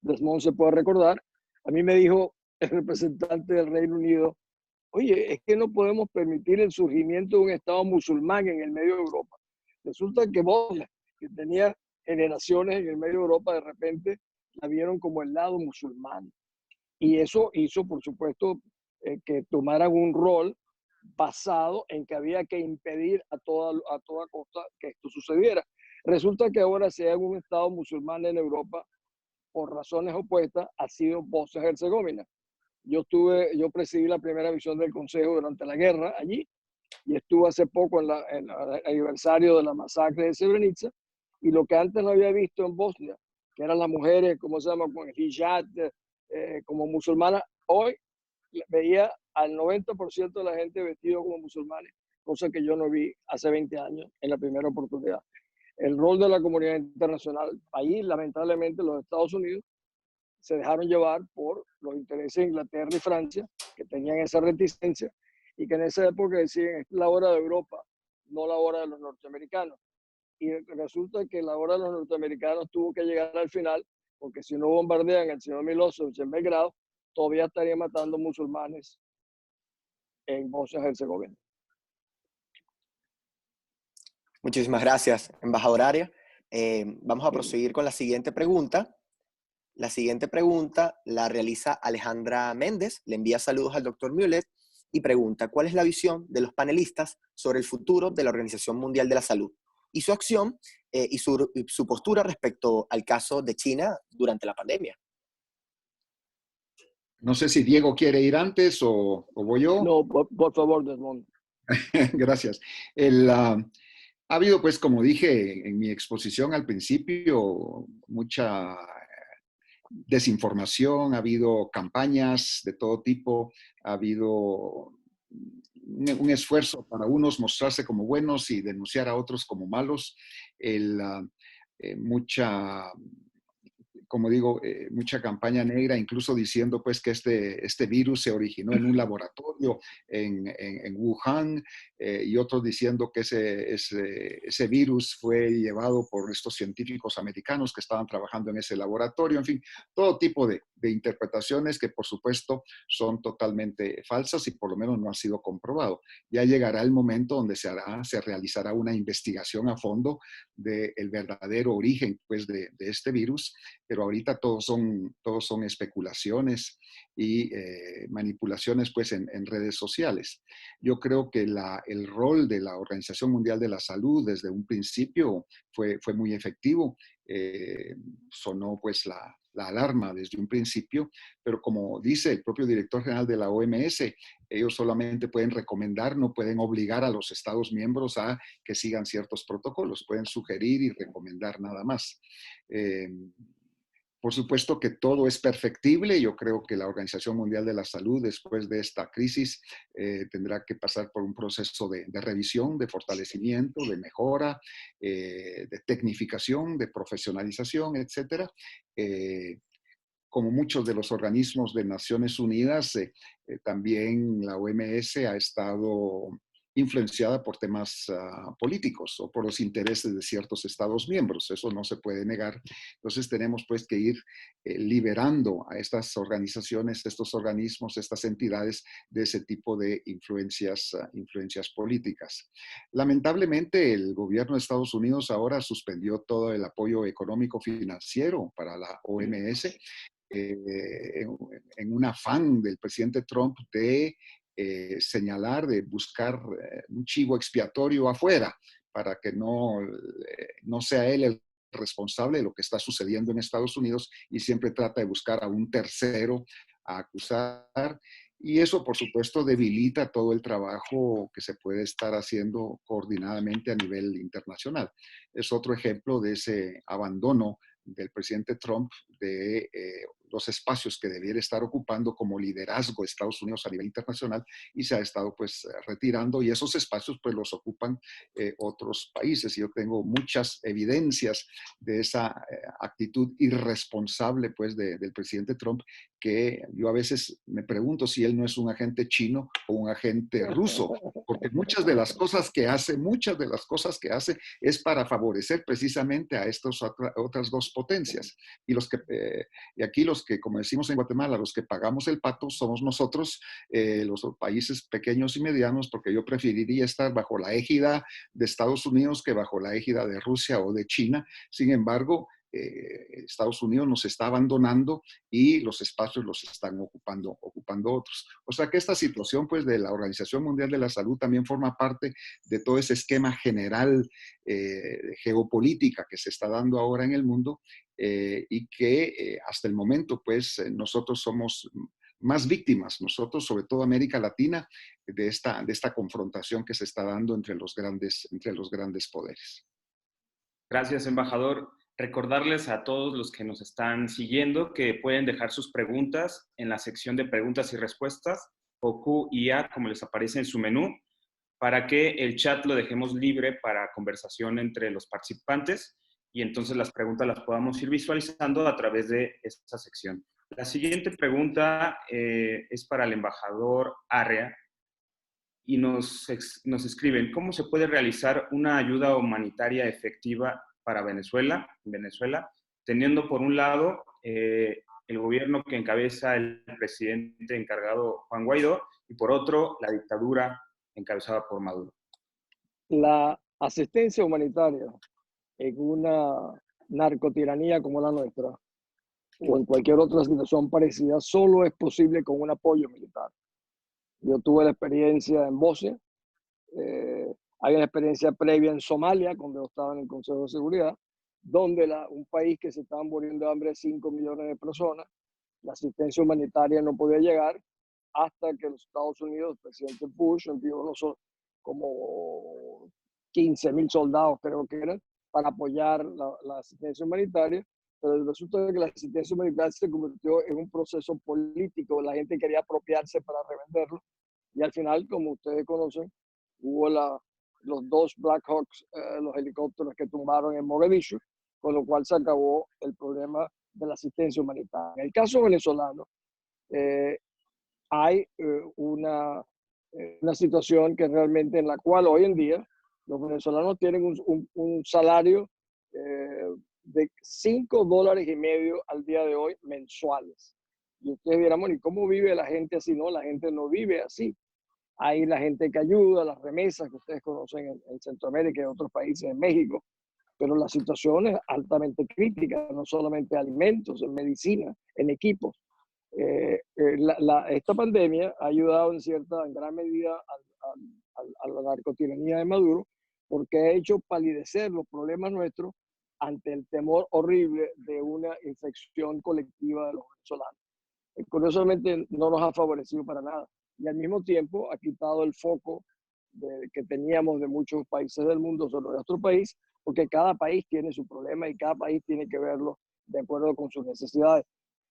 Desmond se puede recordar. A mí me dijo el representante del Reino Unido, oye, es que no podemos permitir el surgimiento de un Estado musulmán en el medio de Europa. Resulta que Bosnia, que tenía generaciones en el medio de Europa, de repente la vieron como el lado musulmán. Y eso hizo, por supuesto, que tomaran un rol basado en que había que impedir a toda costa que esto sucediera. Resulta que ahora si hay un Estado musulmán en Europa, por razones opuestas, ha sido Bosnia-Herzegovina. Yo presidí la primera visión del Consejo durante la guerra allí y estuve hace poco en el aniversario de la masacre de Srebrenica, y lo que antes no había visto en Bosnia, que eran las mujeres, ¿cómo se llama?, con el hijab, como musulmanas, hoy veía al 90% de la gente vestido como musulmanes, cosa que yo no vi hace 20 años en la primera oportunidad. El rol de la comunidad internacional, ahí lamentablemente los Estados Unidos se dejaron llevar por los intereses de Inglaterra y Francia, que tenían esa reticencia, y que en esa época decían, es la hora de Europa, no la hora de los norteamericanos. Y resulta que la hora de los norteamericanos tuvo que llegar al final, porque si no bombardean al señor Milosevic en Belgrado, todavía estaría matando musulmanes en Bosnia-Herzegovina. Muchísimas gracias, embajador Arria. Vamos a proseguir con la siguiente pregunta. La siguiente pregunta la realiza Alejandra Méndez, le envía saludos al doctor Mulet y pregunta, ¿cuál es la visión de los panelistas sobre el futuro de la Organización Mundial de la Salud y su acción y su postura respecto al caso de China durante la pandemia? No sé si Diego quiere ir antes o voy yo. No, por favor, Desmond. Gracias. Ha habido, pues, como dije en mi exposición al principio, mucha desinformación, ha habido campañas de todo tipo, ha habido un esfuerzo para unos mostrarse como buenos y denunciar a otros como malos. Mucha, como digo, mucha campaña negra, incluso diciendo pues que este virus se originó en un laboratorio en Wuhan, y otros diciendo que ese virus fue llevado por estos científicos americanos que estaban trabajando en ese laboratorio. En fin, todo tipo de de interpretaciones que por supuesto son totalmente falsas y por lo menos no ha sido comprobado. Ya llegará el momento donde se realizará una investigación a fondo del verdadero origen pues, de este virus, pero ahorita todos son especulaciones y manipulaciones pues, en redes sociales. Yo creo que el rol de la Organización Mundial de la Salud desde un principio fue muy efectivo. Sonó pues la alarma desde un principio, pero como dice el propio director general de la OMS, ellos solamente pueden recomendar, no pueden obligar a los Estados miembros a que sigan ciertos protocolos, pueden sugerir y recomendar nada más. Por supuesto que todo es perfectible. Yo creo que la Organización Mundial de la Salud, después de esta crisis, tendrá que pasar por un proceso de revisión, de fortalecimiento, de mejora, de tecnificación, de profesionalización, etcétera. Como muchos de los organismos de Naciones Unidas, también la OMS ha estado influenciada por temas políticos o por los intereses de ciertos Estados miembros. Eso no se puede negar. Entonces tenemos pues que ir liberando a estas organizaciones, estos organismos, estas entidades de ese tipo de influencias políticas. Lamentablemente el gobierno de Estados Unidos ahora suspendió todo el apoyo económico financiero para la OMS. En un afán del presidente Trump de señalar, de buscar un chivo expiatorio afuera para que no sea él el responsable de lo que está sucediendo en Estados Unidos y siempre trata de buscar a un tercero a acusar. Y eso, por supuesto, debilita todo el trabajo que se puede estar haciendo coordinadamente a nivel internacional. Es otro ejemplo de ese abandono del presidente Trump de los espacios que debiera estar ocupando como liderazgo de Estados Unidos a nivel internacional y se ha estado pues retirando y esos espacios pues los ocupan otros países. Yo tengo muchas evidencias de esa actitud irresponsable pues del presidente Trump que yo a veces me pregunto si él no es un agente chino o un agente ruso, porque muchas de las cosas que hace es para favorecer precisamente a estas otras dos potencias. Y aquí los que, como decimos en Guatemala, los que pagamos el pato somos nosotros, los países pequeños y medianos, porque yo preferiría estar bajo la égida de Estados Unidos que bajo la égida de Rusia o de China. Sin embargo, Estados Unidos nos está abandonando y los espacios los están ocupando otros. O sea que esta situación pues, de la Organización Mundial de la Salud también forma parte de todo ese esquema general de geopolítica que se está dando ahora en el mundo y que hasta el momento pues nosotros somos más víctimas, nosotros, sobre todo América Latina, de esta confrontación que se está dando entre los grandes poderes. Gracias, embajador. Recordarles a todos los que nos están siguiendo que pueden dejar sus preguntas en la sección de preguntas y respuestas o Q y A, como les aparece en su menú, para que el chat lo dejemos libre para conversación entre los participantes y entonces las preguntas las podamos ir visualizando a través de esta sección. La siguiente pregunta es para el embajador Arria y nos escriben, ¿cómo se puede realizar una ayuda humanitaria efectiva para Venezuela, teniendo por un lado el gobierno que encabeza el presidente encargado Juan Guaidó y por otro la dictadura encabezada por Maduro? La asistencia humanitaria en una narcotiranía como la nuestra o en cualquier otra situación parecida solo es posible con un apoyo militar. Yo tuve la experiencia en Bosnia, hay una experiencia previa en Somalia, cuando estaba en el Consejo de Seguridad, donde un país que se estaba muriendo de hambre de 5 millones de personas, la asistencia humanitaria no podía llegar hasta que los Estados Unidos, el presidente Bush, envió como 15.000 soldados, creo que eran, para apoyar la asistencia humanitaria. Pero resulta que la asistencia humanitaria se convirtió en un proceso político. La gente quería apropiarse para revenderlo. Y al final, como ustedes conocen, hubo los dos Black Hawks, los helicópteros que tumbaron en Mogadishu, con lo cual se acabó el problema de la asistencia humanitaria. En el caso venezolano, hay una situación que realmente en la cual hoy en día los venezolanos tienen un salario de $5.50 al día de hoy mensuales. Y ustedes dirán, bueno, ¿y cómo vive la gente así? No, la gente no vive así. Hay la gente que ayuda, las remesas que ustedes conocen en Centroamérica y en otros países, en México, pero la situación es altamente crítica, no solamente alimentos, en medicina, en equipos. Esta pandemia ha ayudado en gran medida a la narcotiranía de Maduro, porque ha hecho palidecer los problemas nuestros ante el temor horrible de una infección colectiva de los venezolanos. Curiosamente no nos ha favorecido para nada y al mismo tiempo ha quitado el foco que teníamos de muchos países del mundo sobre nuestro país, porque cada país tiene su problema y cada país tiene que verlo de acuerdo con sus necesidades.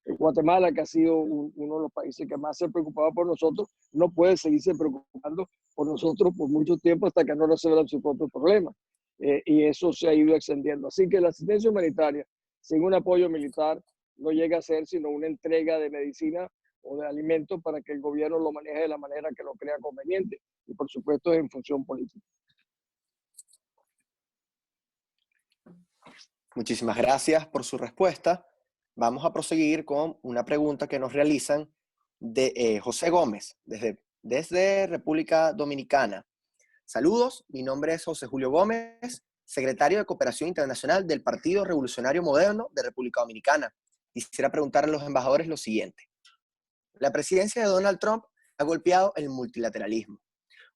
Guatemala, que ha sido uno de los países que más se preocupaba por nosotros, no puede seguirse preocupando por nosotros por mucho tiempo hasta que no resuelvan su propio problema. Y eso se ha ido extendiendo. Así que la asistencia humanitaria, sin un apoyo militar, no llega a ser sino una entrega de medicina o de alimentos para que el gobierno lo maneje de la manera que lo crea conveniente. Y por supuesto en función política. Muchísimas gracias por su respuesta. Vamos a proseguir con una pregunta que nos realizan de José Gómez, desde República Dominicana. Saludos, mi nombre es José Julio Gómez, secretario de Cooperación Internacional del Partido Revolucionario Moderno de República Dominicana. Quisiera preguntar a los embajadores lo siguiente. La presidencia de Donald Trump ha golpeado el multilateralismo,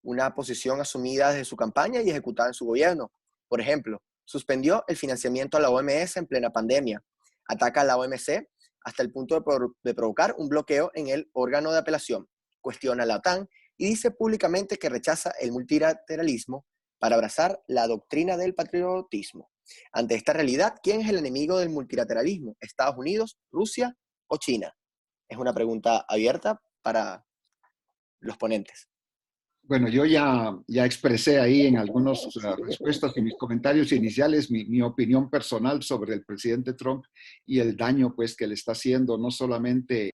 una posición asumida desde su campaña y ejecutada en su gobierno. Por ejemplo, suspendió el financiamiento a la OMS en plena pandemia, ataca a la OMC hasta el punto de provocar un bloqueo en el órgano de apelación, cuestiona a la OTAN y dice públicamente que rechaza el multilateralismo para abrazar la doctrina del patriotismo. Ante esta realidad, ¿quién es el enemigo del multilateralismo? ¿Estados Unidos, Rusia o China? Es una pregunta abierta para los ponentes. Bueno, yo ya expresé ahí en algunas respuestas y mis comentarios iniciales mi opinión personal sobre el presidente Trump y el daño pues, que le está haciendo no solamente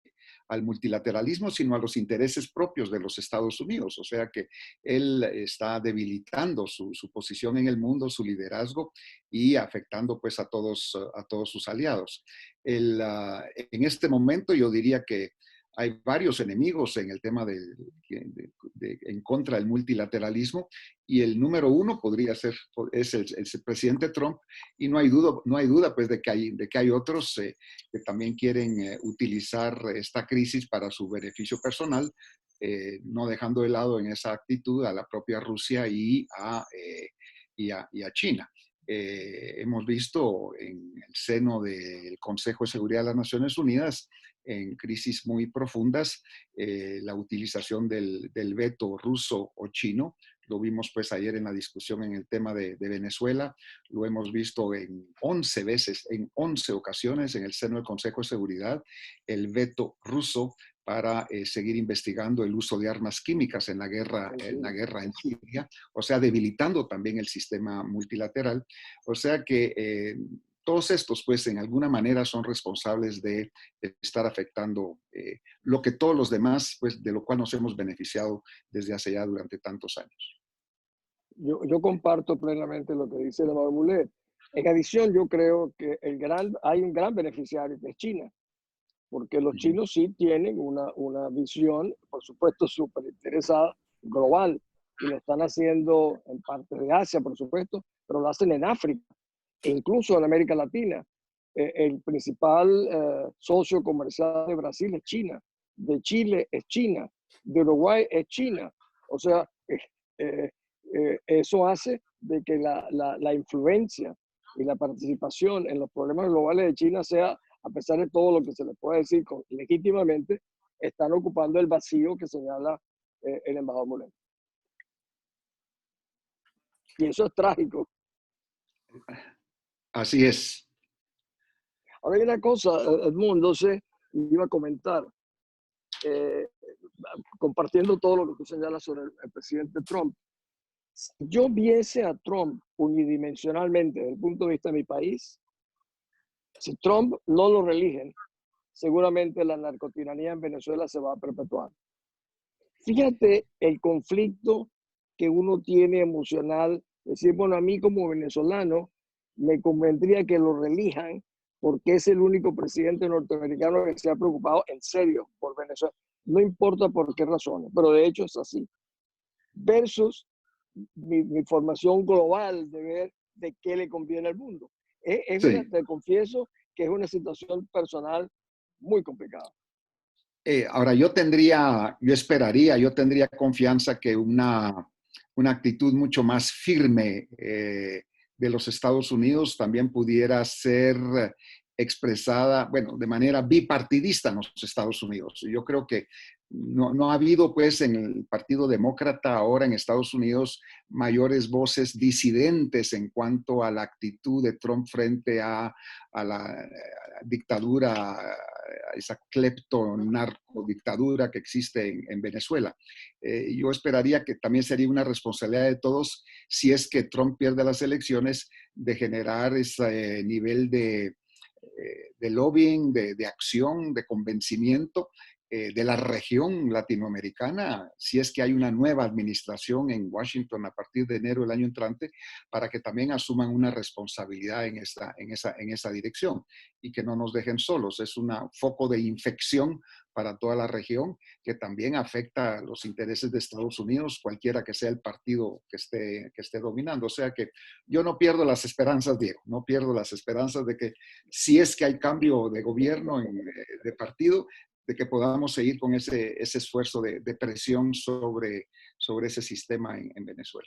al multilateralismo, sino a los intereses propios de los Estados Unidos. O sea que él está debilitando su posición en el mundo, su liderazgo y afectando pues, a todos sus aliados. En este momento yo diría que hay varios enemigos en el tema en contra del multilateralismo y el número uno podría ser el presidente Trump y no hay duda pues de que hay otros que también quieren utilizar esta crisis para su beneficio personal, no dejando de lado en esa actitud a la propia Rusia y a China. Hemos visto en el seno del Consejo de Seguridad de las Naciones Unidas en crisis muy profundas, la utilización del veto ruso o chino. Lo vimos pues ayer en la discusión en el tema de Venezuela, lo hemos visto en 11 ocasiones en el seno del Consejo de Seguridad, el veto ruso para seguir investigando el uso de armas químicas en la guerra en Siria, o sea, debilitando también el sistema multilateral. O sea que todos estos, pues, en alguna manera son responsables de estar afectando lo que todos los demás, pues, de lo cual nos hemos beneficiado desde hace ya durante tantos años. Yo comparto plenamente lo que dice el embajador Mulet. En adición, yo creo que hay un gran beneficiario que es China, porque los chinos sí tienen una visión, por supuesto, súper interesada, global, y lo están haciendo en partes de Asia, por supuesto, pero lo hacen en África e incluso en América Latina. El principal socio comercial de Brasil es China, de Chile es China, de Uruguay es China. O sea, eso hace de que la influencia y la participación en los problemas globales de China sea, a pesar de todo lo que se le puede decir legítimamente, están ocupando el vacío que señala el embajador Mulet. Y eso es trágico. Así es. Ahora hay una cosa, Edmundo, iba a comentar, compartiendo todo lo que tú señalas sobre el presidente Trump. Si yo viese a Trump unidimensionalmente desde el punto de vista de mi país, si Trump no lo reeligen, seguramente la narcotiranía en Venezuela se va a perpetuar. Fíjate el conflicto que uno tiene emocional, decir, bueno, a mí como venezolano me convendría que lo reelijan porque es el único presidente norteamericano que se ha preocupado en serio por Venezuela. No importa por qué razones, pero de hecho es así. Versus mi formación global de ver de qué le conviene al mundo. Sí. Te confieso que es una situación personal muy complicada. Ahora, yo tendría confianza que una actitud mucho más firme de los Estados Unidos también pudiera ser expresada, bueno, de manera bipartidista en los Estados Unidos. Yo creo que no ha habido, pues, en el Partido Demócrata ahora en Estados Unidos mayores voces disidentes en cuanto a la actitud de Trump frente a la dictadura, a esa clepto-narcodictadura que existe en Venezuela. Yo esperaría que también sería una responsabilidad de todos, si es que Trump pierde las elecciones, de generar ese nivel de lobbying, de acción, de convencimiento de la región latinoamericana, si es que hay una nueva administración en Washington a partir de enero del año entrante, para que también asuman una responsabilidad en esa dirección y que no nos dejen solos. Es un foco de infección para toda la región que también afecta los intereses de Estados Unidos, cualquiera que sea el partido que esté dominando. O sea que yo no pierdo las esperanzas, Diego, no pierdo las esperanzas de que si es que hay cambio de gobierno, de partido, de que podamos seguir con ese esfuerzo de presión sobre ese sistema en Venezuela.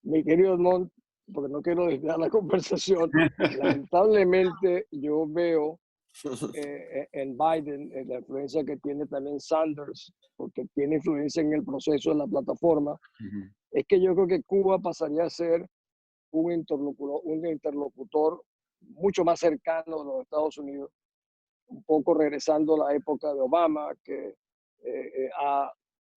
Mi querido Edmond, porque no quiero desviar la conversación, lamentablemente yo veo en Biden la influencia que tiene también Sanders, porque tiene influencia en el proceso de la plataforma, es que yo creo que Cuba pasaría a ser un interlocutor mucho más cercano de los Estados Unidos, un poco regresando a la época de Obama, que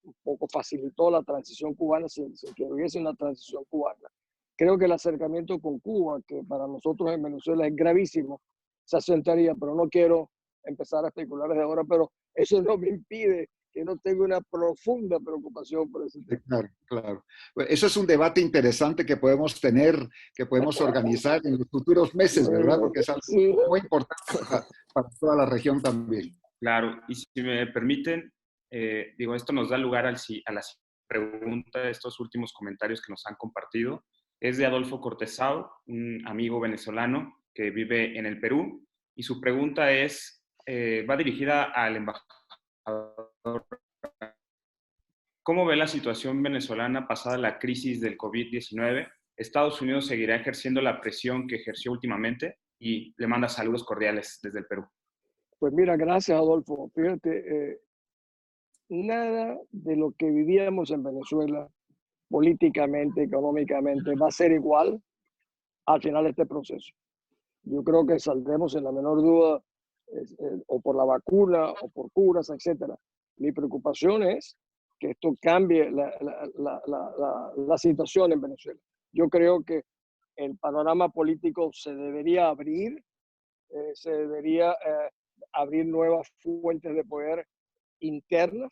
un poco facilitó la transición cubana sin que hubiese una transición cubana. Creo que el acercamiento con Cuba, que para nosotros en Venezuela es gravísimo, se asentaría, pero no quiero empezar a especular desde ahora, pero eso no me impide que no tenga una profunda preocupación por ese tema. Claro, claro. Eso es un debate interesante que podemos tener, que podemos organizar en los futuros meses, ¿verdad? Porque es algo muy importante para toda la región también. Claro, y si me permiten, digo, esto nos da lugar a la pregunta de estos últimos comentarios que nos han compartido. Es de Adolfo Cortesao, un amigo venezolano que vive en el Perú, y su pregunta va dirigida al embajador. ¿Cómo ve la situación venezolana pasada la crisis del COVID-19? ¿Estados Unidos seguirá ejerciendo la presión que ejerció últimamente? Y le manda saludos cordiales desde el Perú. Pues mira, gracias Adolfo. Fíjate, nada de lo que vivíamos en Venezuela políticamente, económicamente, va a ser igual al final de este proceso. Yo creo que saldremos en la menor duda o por la vacuna o por curas, etc. Mi preocupación es que esto cambie la situación en Venezuela. Yo creo que el panorama político se debería abrir, se debería abrir nuevas fuentes de poder internas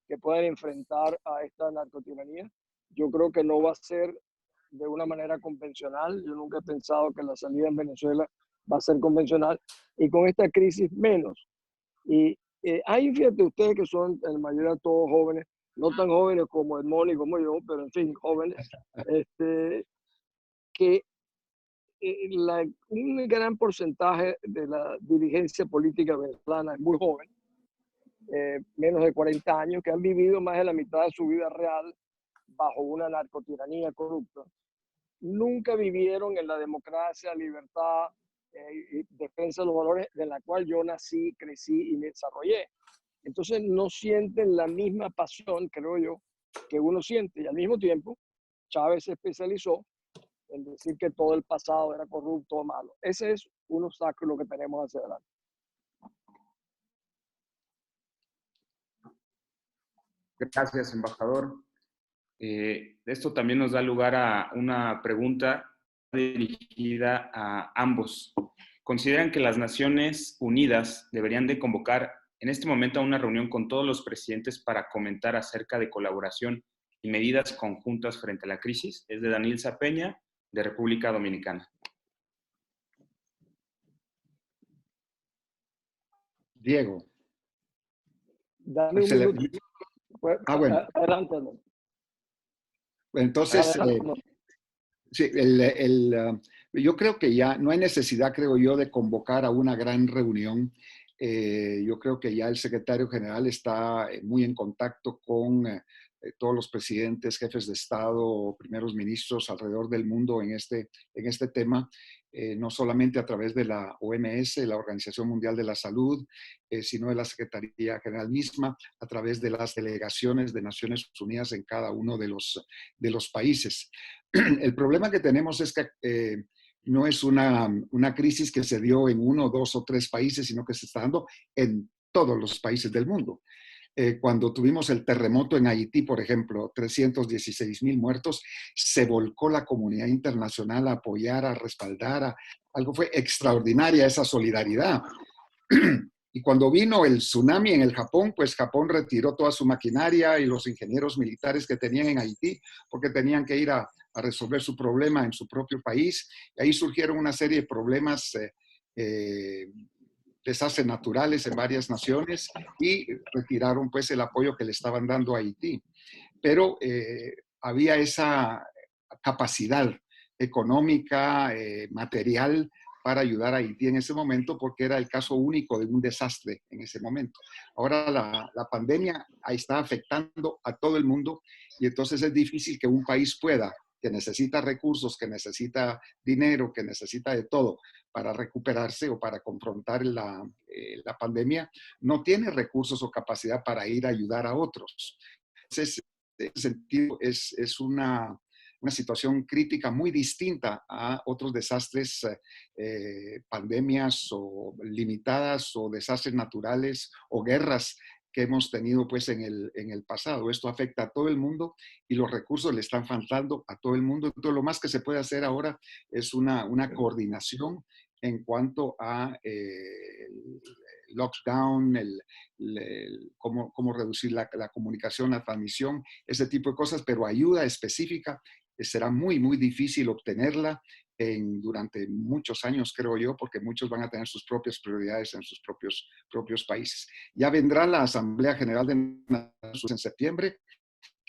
que puedan enfrentar a esta narcotiranía. Yo creo que no va a ser de una manera convencional. Yo nunca he pensado que la salida en Venezuela va a ser convencional y con esta crisis menos. Y hay, fíjate ustedes que son en mayoría todos jóvenes, no tan jóvenes como Edmond y como yo, pero en fin, jóvenes, que un gran porcentaje de la dirigencia política venezolana es muy joven, menos de 40 años, que han vivido más de la mitad de su vida real bajo una narcotiranía corrupta. Nunca vivieron en la democracia, libertad y defensa de los valores de la cual yo nací, crecí y me desarrollé. Entonces no sienten la misma pasión, creo yo, que uno siente. Y al mismo tiempo, Chávez se especializó en decir que todo el pasado era corrupto o malo. Ese es un obstáculo que tenemos hacia adelante. Gracias, embajador. Esto también nos da lugar a una pregunta dirigida a ambos. ¿Consideran que las Naciones Unidas deberían de convocar en este momento a una reunión con todos los presidentes para comentar acerca de colaboración y medidas conjuntas frente a la crisis? Es de Daniel Zapeña, de República Dominicana. Diego. Dame un Se le- minuto. Pues, bueno. Adelante. Entonces, sí, yo creo que ya no hay necesidad, creo yo, de convocar a una gran reunión. Yo creo que ya el secretario general está muy en contacto con todos los presidentes, jefes de Estado, primeros ministros alrededor del mundo en este tema, no solamente a través de la OMS, la Organización Mundial de la Salud, sino de la Secretaría General misma, a través de las delegaciones de Naciones Unidas en cada uno de los países. El problema que tenemos es que no es una crisis que se dio en 1, 2 o 3 países, sino que se está dando en todos los países del mundo. Cuando tuvimos el terremoto en Haití, por ejemplo, 316,000 muertos, se volcó la comunidad internacional a apoyar, a respaldar. Algo fue extraordinaria esa solidaridad. Y cuando vino el tsunami en el Japón, pues Japón retiró toda su maquinaria y los ingenieros militares que tenían en Haití, porque tenían que ir a resolver su problema en su propio país. Y ahí surgieron una serie de problemas, desastres naturales en varias naciones y retiraron pues el apoyo que le estaban dando a Haití. Pero había esa capacidad económica, material, para ayudar a Haití en ese momento, porque era el caso único de un desastre en ese momento. Ahora la pandemia ahí está afectando a todo el mundo y entonces es difícil que un país pueda, que necesita recursos, que necesita dinero, que necesita de todo para recuperarse o para confrontar la pandemia, no tiene recursos o capacidad para ir a ayudar a otros. Entonces, en ese sentido, es una situación crítica muy distinta a otros desastres, pandemias o limitadas o desastres naturales o guerras que hemos tenido pues en el pasado. Esto afecta a todo el mundo y los recursos le están faltando a todo el mundo. Entonces, lo más que se puede hacer ahora es una coordinación en cuanto a lockdown, cómo reducir la comunicación, la transmisión, ese tipo de cosas, pero ayuda específica será muy, muy difícil obtenerla durante muchos años, creo yo, porque muchos van a tener sus propias prioridades en sus propios países. Ya vendrá la Asamblea General de Naciones Unidas en septiembre,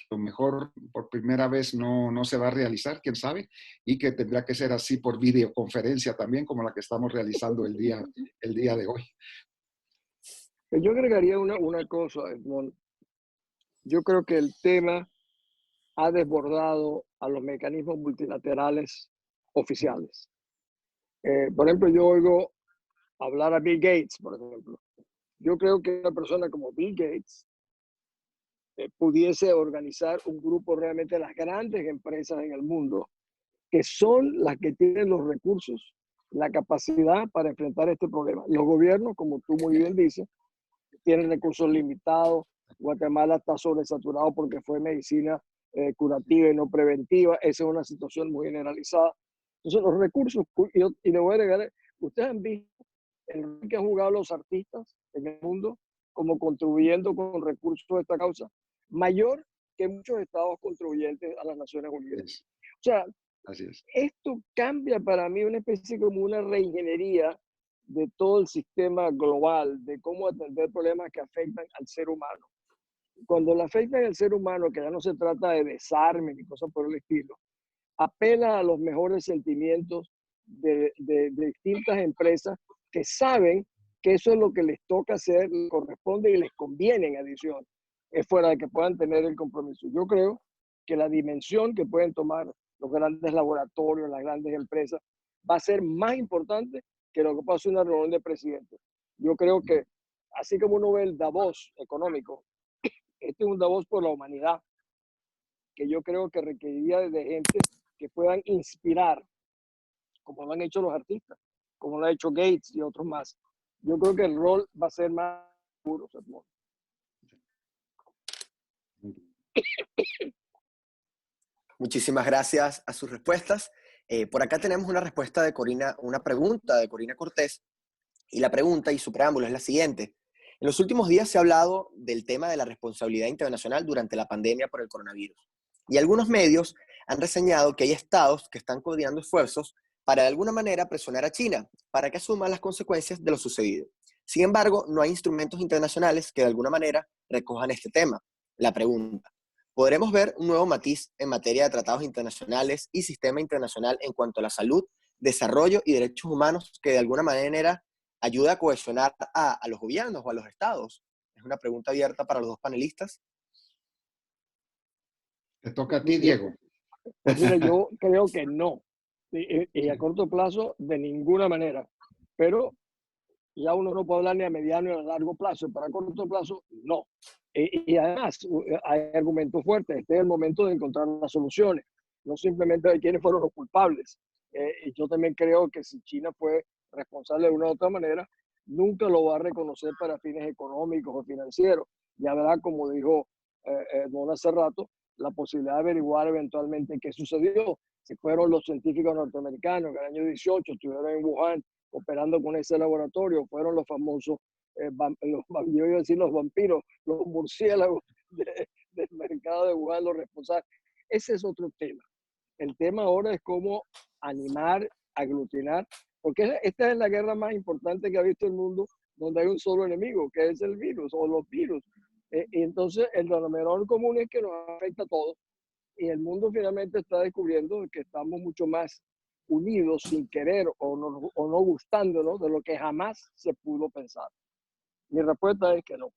a lo mejor por primera vez no se va a realizar, quién sabe, y que tendrá que ser así por videoconferencia también, como la que estamos realizando el día de hoy. Yo agregaría una cosa, Edmond. Yo creo que el tema ha desbordado a los mecanismos multilaterales oficiales. Por ejemplo, yo oigo hablar a Bill Gates, por ejemplo. Yo creo que una persona como Bill Gates pudiese organizar un grupo realmente de las grandes empresas en el mundo, que son las que tienen los recursos, la capacidad para enfrentar este problema. Los gobiernos, como tú muy bien dices, tienen recursos limitados. Guatemala está sobresaturado porque fue medicina curativa y no preventiva. Esa es una situación muy generalizada. Entonces, los recursos, y le voy a agregar, ustedes han visto el rol que han jugado los artistas en el mundo como contribuyendo con recursos de esta causa, mayor que muchos estados contribuyentes a las Naciones Unidas. O sea, esto cambia para mí una especie como una reingeniería de todo el sistema global, de cómo atender problemas que afectan al ser humano. Cuando le afectan al ser humano, que ya no se trata de desarme ni cosas por el estilo, apela a los mejores sentimientos de distintas empresas que saben que eso es lo que les toca hacer, les corresponde y les conviene en adición, es fuera de que puedan tener el compromiso. Yo creo que la dimensión que pueden tomar los grandes laboratorios, las grandes empresas, va a ser más importante que lo que pasa en una reunión de presidentes. Yo creo que, así como uno ve el Davos económico, este es un Davos por la humanidad, que yo creo que requeriría de gente que puedan inspirar, como lo han hecho los artistas, como lo ha hecho Gates y otros más. Yo creo que el rol va a ser más puro. Muchísimas gracias a sus respuestas. Por acá tenemos una respuesta de Corina, una pregunta de Corina Cortés, y la pregunta y su preámbulo es la siguiente. En los últimos días se ha hablado del tema de la responsabilidad internacional durante la pandemia por el coronavirus, y algunos medios han reseñado que hay estados que están coordinando esfuerzos para de alguna manera presionar a China para que asuma las consecuencias de lo sucedido. Sin embargo, no hay instrumentos internacionales que de alguna manera recojan este tema. La pregunta: ¿podremos ver un nuevo matiz en materia de tratados internacionales y sistema internacional en cuanto a la salud, desarrollo y derechos humanos que de alguna manera ayude a cohesionar a los gobiernos o a los estados? Es una pregunta abierta para los dos panelistas. Te toca a ti, Diego. Pues mira, yo creo que no. Y a corto plazo, de ninguna manera. Pero ya uno no puede hablar ni a mediano ni a largo plazo. Para corto plazo, no. Y además, hay argumentos fuertes. Este es el momento de encontrar las soluciones, no simplemente de quiénes fueron los culpables. Y yo también creo que si China fue responsable de una u otra manera, nunca lo va a reconocer para fines económicos o financieros. Ya verá, como dijo Don hace rato, la posibilidad de averiguar eventualmente qué sucedió. Si fueron los científicos norteamericanos que en el año 18 estuvieron en Wuhan operando con ese laboratorio, fueron los famosos, yo iba a decir los vampiros, los murciélagos del mercado de Wuhan, los responsables. Ese es otro tema. El tema ahora es cómo animar, aglutinar, porque esta es la guerra más importante que ha visto el mundo, donde hay un solo enemigo, que es el virus o los virus. Y entonces el denominador común es que nos afecta a todos, y el mundo finalmente está descubriendo que estamos mucho más unidos sin querer o no gustándonos de lo que jamás se pudo pensar. Mi respuesta es que no.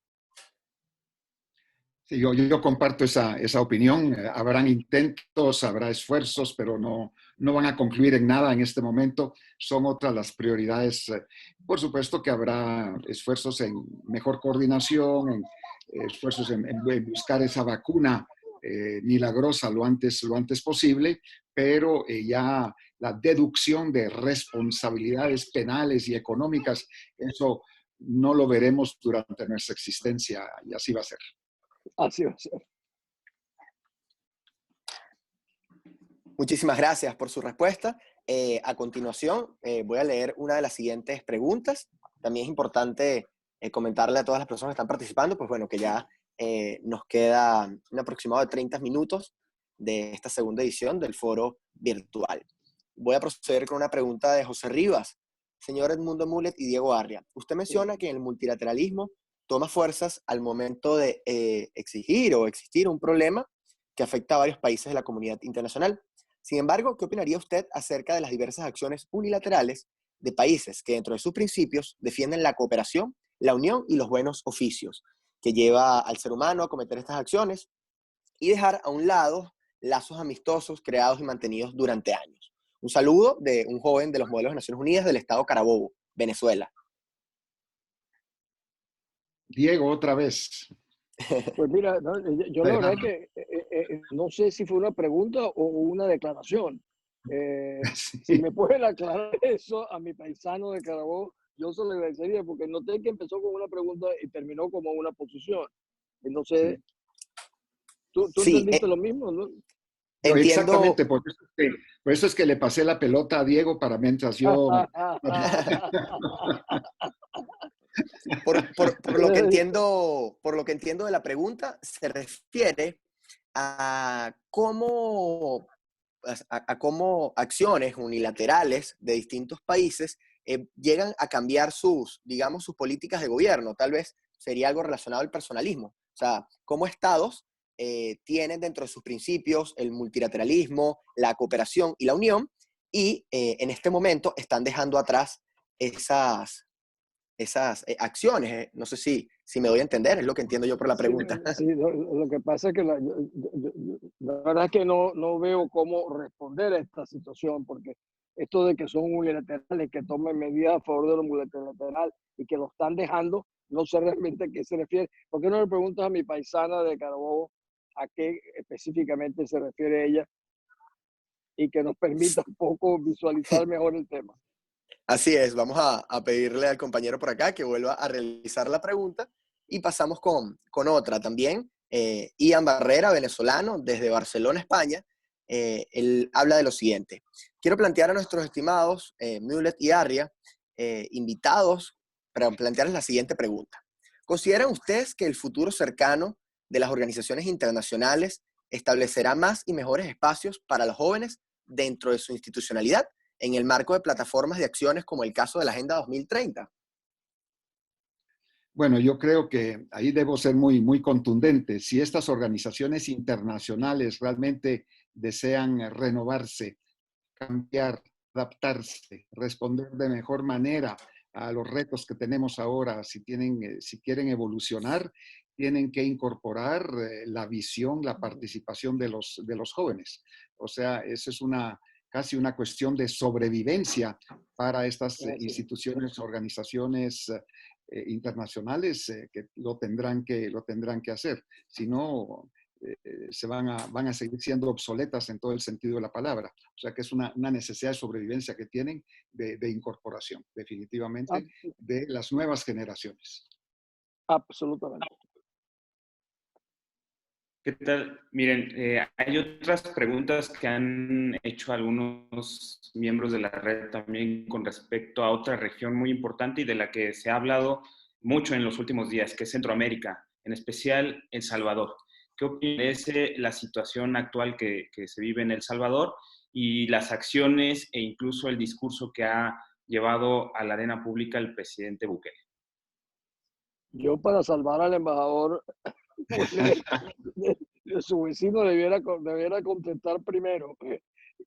Sí, yo comparto esa opinión. Habrán intentos, habrá esfuerzos, pero no van a concluir en nada en este momento. Son otras las prioridades. Por supuesto que habrá esfuerzos en mejor coordinación, esfuerzos en buscar esa vacuna milagrosa lo antes posible, pero ya la deducción de responsabilidades penales y económicas, eso no lo veremos durante nuestra existencia, y así va a ser. Así va a ser. Muchísimas gracias por su respuesta. A continuación, voy a leer una de las siguientes preguntas. También es importante comentarle a todas las personas que están participando, pues bueno, que ya nos queda un aproximado de 30 minutos de esta segunda edición del foro virtual. Voy a proceder con una pregunta de José Rivas. Señor Edmundo Mulet y Diego Arria, usted menciona que el multilateralismo toma fuerzas al momento de exigir o existir un problema que afecta a varios países de la comunidad internacional. Sin embargo, ¿qué opinaría usted acerca de las diversas acciones unilaterales de países que dentro de sus principios defienden la cooperación, la unión y los buenos oficios, que lleva al ser humano a cometer estas acciones y dejar a un lado lazos amistosos creados y mantenidos durante años? Un saludo de un joven de los modelos de Naciones Unidas del estado Carabobo, Venezuela. Diego, otra vez. Pues mira, yo la verdad es que no sé si fue una pregunta o una declaración. Sí. Si me pueden aclarar eso a mi paisano de Carabobo, yo se lo agradecería, porque noté que empezó con una pregunta y terminó como una posición. Entonces, ¿tú Sí, entendiste lo mismo, ¿no? Entiendo. Exactamente, por eso es que le pasé la pelota a Diego para mientras yo... Por lo que entiendo de la pregunta, se refiere a cómo acciones unilaterales de distintos países llegan a cambiar sus políticas de gobierno. Tal vez sería algo relacionado al personalismo. O sea, cómo estados tienen dentro de sus principios el multilateralismo, la cooperación y la unión, y en este momento están dejando atrás esas acciones. No sé si me doy a entender, es lo que entiendo yo por la pregunta. Sí, lo que pasa es que la verdad es que no veo cómo responder a esta situación, porque esto de que son unilaterales, que tomen medidas a favor de lo multilateral y que lo están dejando, no sé realmente a qué se refiere. ¿Por qué no le preguntas a mi paisana de Carabobo a qué específicamente se refiere ella, y que nos permita un poco visualizar mejor el tema? Así es, vamos a pedirle al compañero por acá que vuelva a realizar la pregunta y pasamos con otra también. Ian Barrera, venezolano, desde Barcelona, España. Él habla de lo siguiente. Quiero plantear a nuestros estimados Mulet y Arria, invitados, para plantearles la siguiente pregunta. ¿Consideran ustedes que el futuro cercano de las organizaciones internacionales establecerá más y mejores espacios para los jóvenes dentro de su institucionalidad, en el marco de plataformas de acciones como el caso de la Agenda 2030? Bueno, yo creo que ahí debo ser muy contundente. Si estas organizaciones internacionales realmente desean renovarse, cambiar, adaptarse, responder de mejor manera a los retos que tenemos ahora, si quieren evolucionar, tienen que incorporar la visión, la participación de los jóvenes. O sea, eso es casi una cuestión de sobrevivencia para estas instituciones, organizaciones internacionales que lo tendrán que hacer. Si no, van a seguir siendo obsoletas en todo el sentido de la palabra. O sea que es una necesidad de sobrevivencia que tienen de incorporación, definitivamente, de las nuevas generaciones. Absolutamente. ¿Qué tal? Miren, hay otras preguntas que han hecho algunos miembros de la red también con respecto a otra región muy importante y de la que se ha hablado mucho en los últimos días, que es Centroamérica, en especial El Salvador. ¿Qué opina de la situación actual que se vive en El Salvador y las acciones e incluso el discurso que ha llevado a la arena pública el presidente Bukele? Yo, para salvar al embajador de su vecino, debiera contestar primero.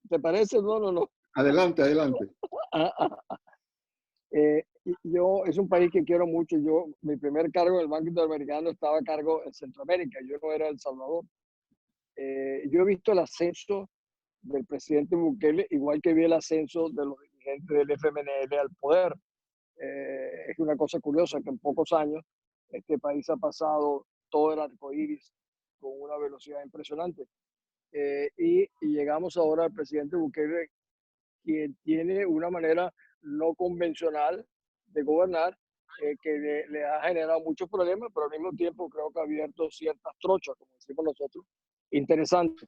¿Te parece? No. Adelante, adelante. Es un país que quiero mucho. Mi primer cargo en el Banco Interamericano estaba a cargo en Centroamérica. Yo no era El Salvador. Yo he visto el ascenso del presidente Bukele, igual que vi el ascenso de los dirigentes del FMLN al poder. Es una cosa curiosa que en pocos años este país ha pasado todo el arco iris con una velocidad impresionante. Y llegamos ahora al presidente Bukele, quien tiene una manera no convencional de gobernar, que le ha generado muchos problemas, pero al mismo tiempo creo que ha abierto ciertas trochas, como decimos nosotros, interesantes.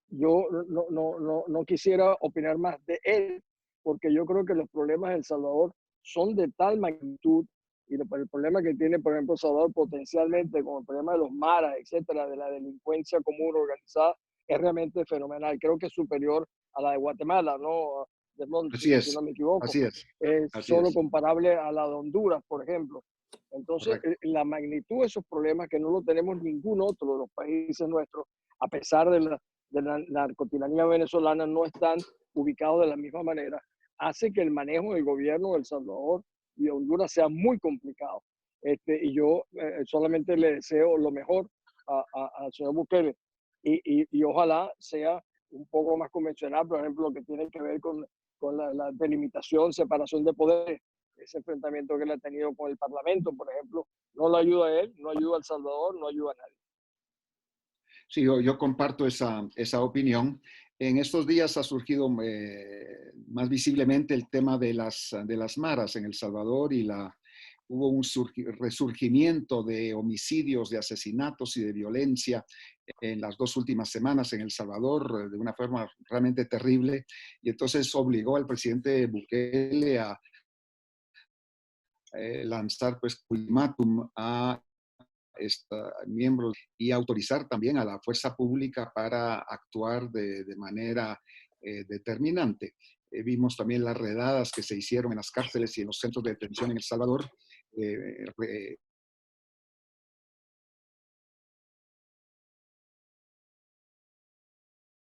Yo no quisiera opinar más de él, porque yo creo que los problemas de El Salvador son de tal magnitud, y el problema que tiene, por ejemplo, El Salvador potencialmente, como el problema de los maras, etcétera, de la delincuencia común organizada, es realmente fenomenal. Creo que es superior a la de Guatemala, ¿no? De Montes, si no me equivoco. Así es. Es solo comparable a la de Honduras, por ejemplo. Entonces, la magnitud de esos problemas, que no lo tenemos ningún otro de los países nuestros, a pesar de la narcotiranía venezolana, no están ubicados de la misma manera, hace que el manejo del gobierno de El Salvador y de Honduras sea muy complicado. Y yo solamente le deseo lo mejor al señor Bukele, y ojalá sea un poco más convencional, por ejemplo, lo que tiene que ver con la delimitación, separación de poderes. Ese enfrentamiento que él ha tenido con el Parlamento, por ejemplo, no lo ayuda a él, no ayuda a El Salvador, no ayuda a nadie. Sí, yo comparto esa opinión. En estos días ha surgido más visiblemente el tema de las maras en El Salvador, y hubo un resurgimiento de homicidios, de asesinatos y de violencia en las 2 últimas semanas en El Salvador, de una forma realmente terrible, y entonces obligó al presidente Bukele a lanzar pues ultimátum a miembros y autorizar también a la fuerza pública para actuar de manera determinante. Vimos también las redadas que se hicieron en las cárceles y en los centros de detención en El Salvador,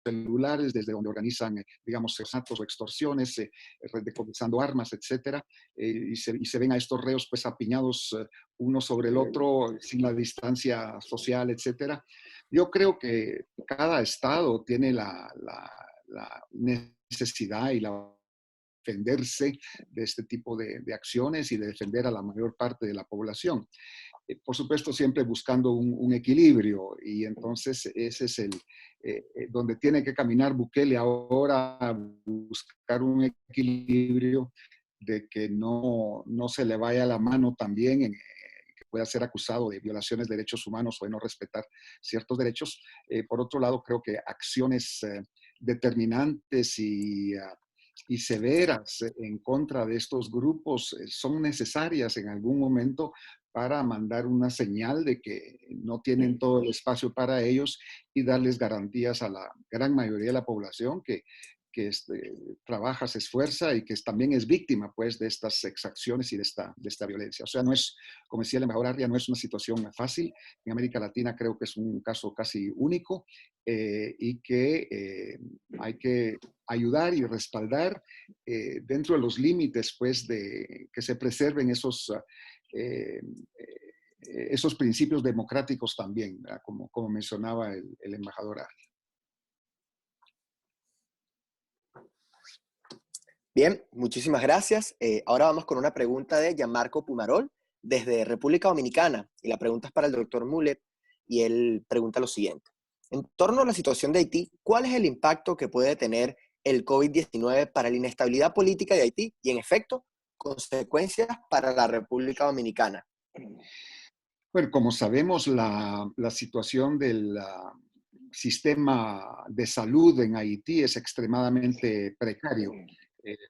celulares, desde donde organizan, digamos, asesinatos o extorsiones, decomisando armas, etcétera, y se ven a estos reos pues apiñados uno sobre el otro, sin la distancia social, etcétera. Yo creo que cada estado tiene la necesidad y la defenderse de este tipo de acciones y de defender a la mayor parte de la población. Por supuesto, siempre buscando un equilibrio, y entonces ese es donde tiene que caminar Bukele ahora, a buscar un equilibrio de que no se le vaya la mano también que pueda ser acusado de violaciones de derechos humanos o de no respetar ciertos derechos. Por otro lado, creo que acciones determinantes y severas en contra de estos grupos son necesarias en algún momento, para mandar una señal de que no tienen todo el espacio para ellos y darles garantías a la gran mayoría de la población que trabaja, se esfuerza y que también es víctima pues, de estas exacciones y de esta violencia. O sea, no es, como decía el embajador Arria, no es una situación fácil. En América Latina creo que es un caso casi único y que hay que ayudar y respaldar dentro de los límites pues, de que se preserven esos principios democráticos también, como mencionaba el embajador Arria. Bien, muchísimas gracias. Ahora vamos con una pregunta de Gianmarco Pumarol desde República Dominicana. Y la pregunta es para el doctor Mulet y él pregunta lo siguiente. En torno a la situación de Haití, ¿cuál es el impacto que puede tener el COVID-19 para la inestabilidad política de Haití y, en efecto, consecuencias para la República Dominicana? Bueno, como sabemos, la situación del sistema de salud en Haití es extremadamente precario.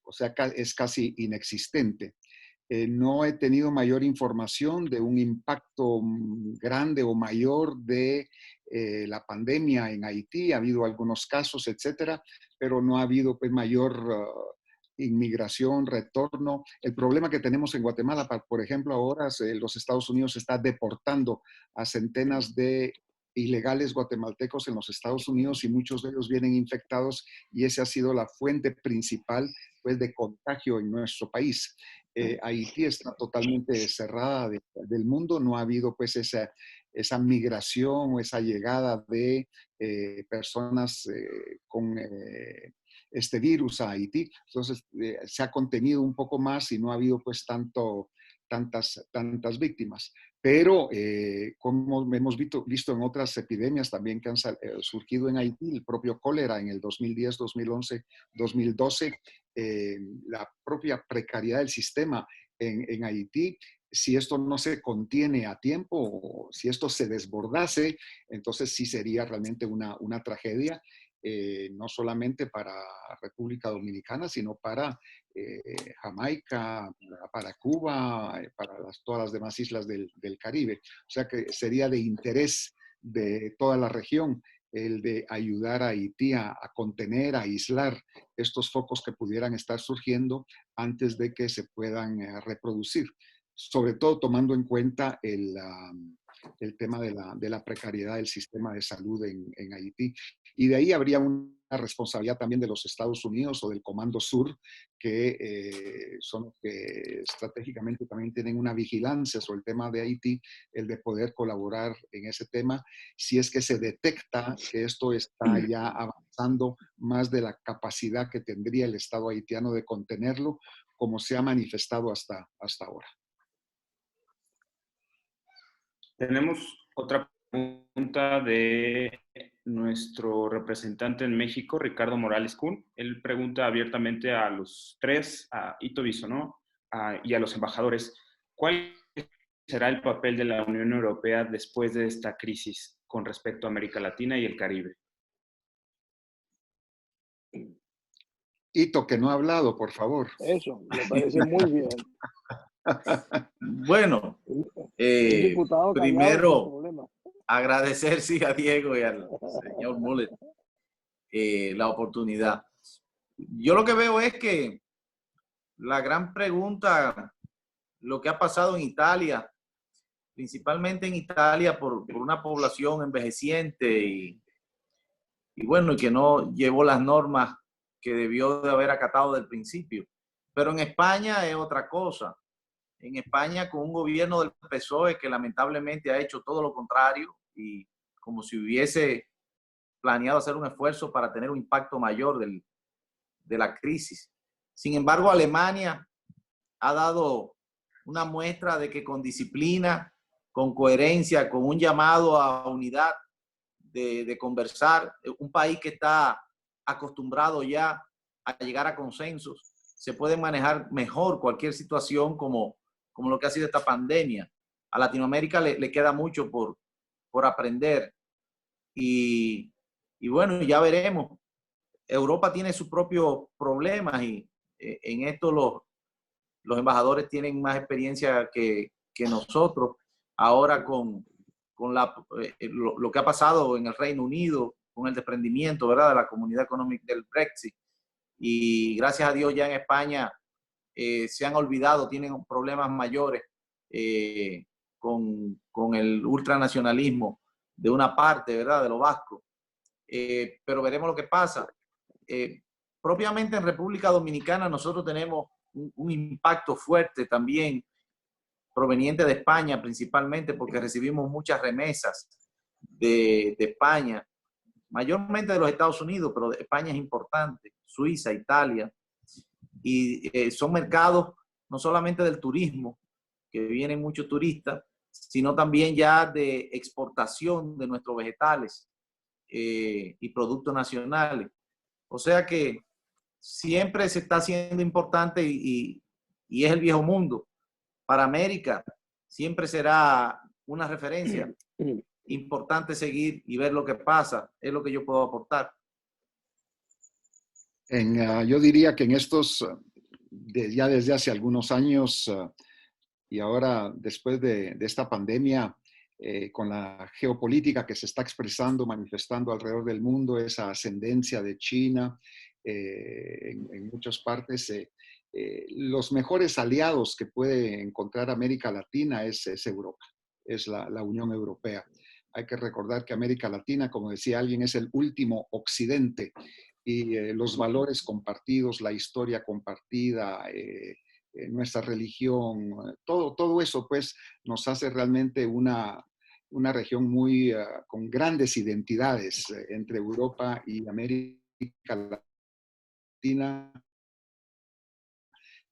O sea, es casi inexistente. No he tenido mayor información de un impacto grande o mayor de la pandemia en Haití. Ha habido algunos casos, etcétera, pero no ha habido pues, mayor inmigración, retorno. El problema que tenemos en Guatemala, por ejemplo, ahora los Estados Unidos está deportando a centenas de ilegales guatemaltecos en los Estados Unidos y muchos de ellos vienen infectados y esa ha sido la fuente principal pues, de contagio en nuestro país. Haití está totalmente cerrada del mundo, no ha habido pues esa migración o esa llegada de personas con este virus a Haití. Entonces se ha contenido un poco más y no ha habido pues tantas víctimas. Pero como hemos visto en otras epidemias también que han surgido en Haití, el propio cólera en el 2010, 2011, 2012, la propia precariedad del sistema en Haití, si esto no se contiene a tiempo o si esto se desbordase, entonces sí sería realmente una tragedia. No solamente para República Dominicana, sino para Jamaica, para Cuba, para todas las demás islas del Caribe. O sea que sería de interés de toda la región el de ayudar a Haití a contener, a aislar estos focos que pudieran estar surgiendo antes de que se puedan reproducir. Sobre todo tomando en cuenta el tema de la precariedad del sistema de salud en Haití. Y de ahí habría una responsabilidad también de los Estados Unidos o del Comando Sur, que son los que estratégicamente también tienen una vigilancia sobre el tema de Haití, el de poder colaborar en ese tema, si es que se detecta que esto está ya avanzando más de la capacidad que tendría el Estado haitiano de contenerlo, como se ha manifestado hasta ahora. Tenemos otra pregunta de nuestro representante en México, Ricardo Morales Kun. Él pregunta abiertamente a los tres, a Ito Bisonó y a los embajadores, ¿cuál será el papel de la Unión Europea después de esta crisis con respecto a América Latina y el Caribe? Ito, que no ha hablado, por favor. Eso, me parece muy bien. Bueno, primero agradecer sí, a Diego y al señor Mulet la oportunidad. Yo lo que veo es que la gran pregunta, lo que ha pasado en Italia, principalmente en Italia por una población envejeciente y bueno, y que no llevó las normas que debió de haber acatado del principio. Pero en España es otra cosa. En España con un gobierno del PSOE que lamentablemente ha hecho todo lo contrario y como si hubiese planeado hacer un esfuerzo para tener un impacto mayor de la crisis. Sin embargo, Alemania ha dado una muestra de que con disciplina, con coherencia, con un llamado a unidad, de conversar, un país que está acostumbrado ya a llegar a consensos, se puede manejar mejor cualquier situación como lo que ha sido esta pandemia. A Latinoamérica le queda mucho por aprender y bueno, ya veremos. Europa tiene sus propios problemas y en esto los embajadores tienen más experiencia que nosotros. Ahora con lo que ha pasado en el Reino Unido, con el desprendimiento, ¿verdad?, de la Comunidad Económica del Brexit, y gracias a Dios ya en España se han olvidado, tienen problemas mayores con el ultranacionalismo de una parte, ¿verdad?, de los vascos. Pero veremos lo que pasa. Propiamente en República Dominicana nosotros tenemos un impacto fuerte también proveniente de España, principalmente porque recibimos muchas remesas de España, mayormente de los Estados Unidos, pero de España es importante, Suiza, Italia, y son mercados no solamente del turismo, que vienen muchos turistas, sino también ya de exportación de nuestros vegetales y productos nacionales. O sea que siempre se está haciendo importante y es el viejo mundo. Para América siempre será una referencia importante seguir y ver lo que pasa. Es lo que yo puedo aportar. Yo diría que en estos, ya desde hace algunos años y ahora después de esta pandemia, con la geopolítica que se está expresando, manifestando alrededor del mundo, esa ascendencia de China en muchas partes, los mejores aliados que puede encontrar América Latina es Europa, es la Unión Europea. Hay que recordar que América Latina, como decía alguien, es el último occidente y los valores compartidos, la historia compartida, nuestra religión, todo eso pues nos hace realmente una región muy con grandes identidades entre Europa y América Latina,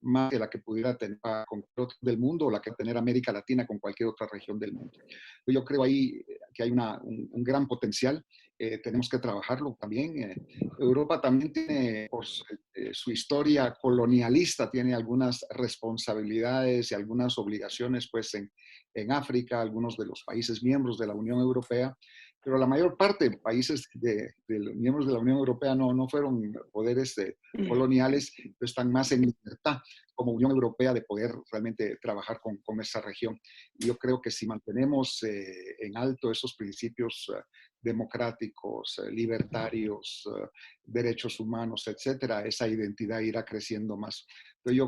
más que la que pudiera tener con otro del mundo o la que tener América Latina con cualquier otra región del mundo. Yo creo ahí que hay un gran potencial. Tenemos que trabajarlo también. Europa también tiene, por su historia colonialista, tiene algunas responsabilidades y algunas obligaciones pues, en África, algunos de los países miembros de la Unión Europea, pero la mayor parte de países de miembros de la Unión Europea no fueron poderes coloniales, están más en libertad como Unión Europea de poder realmente trabajar con esa región. Y yo creo que si mantenemos en alto esos principios democráticos, libertarios, derechos humanos, etcétera, esa identidad irá creciendo más. Entonces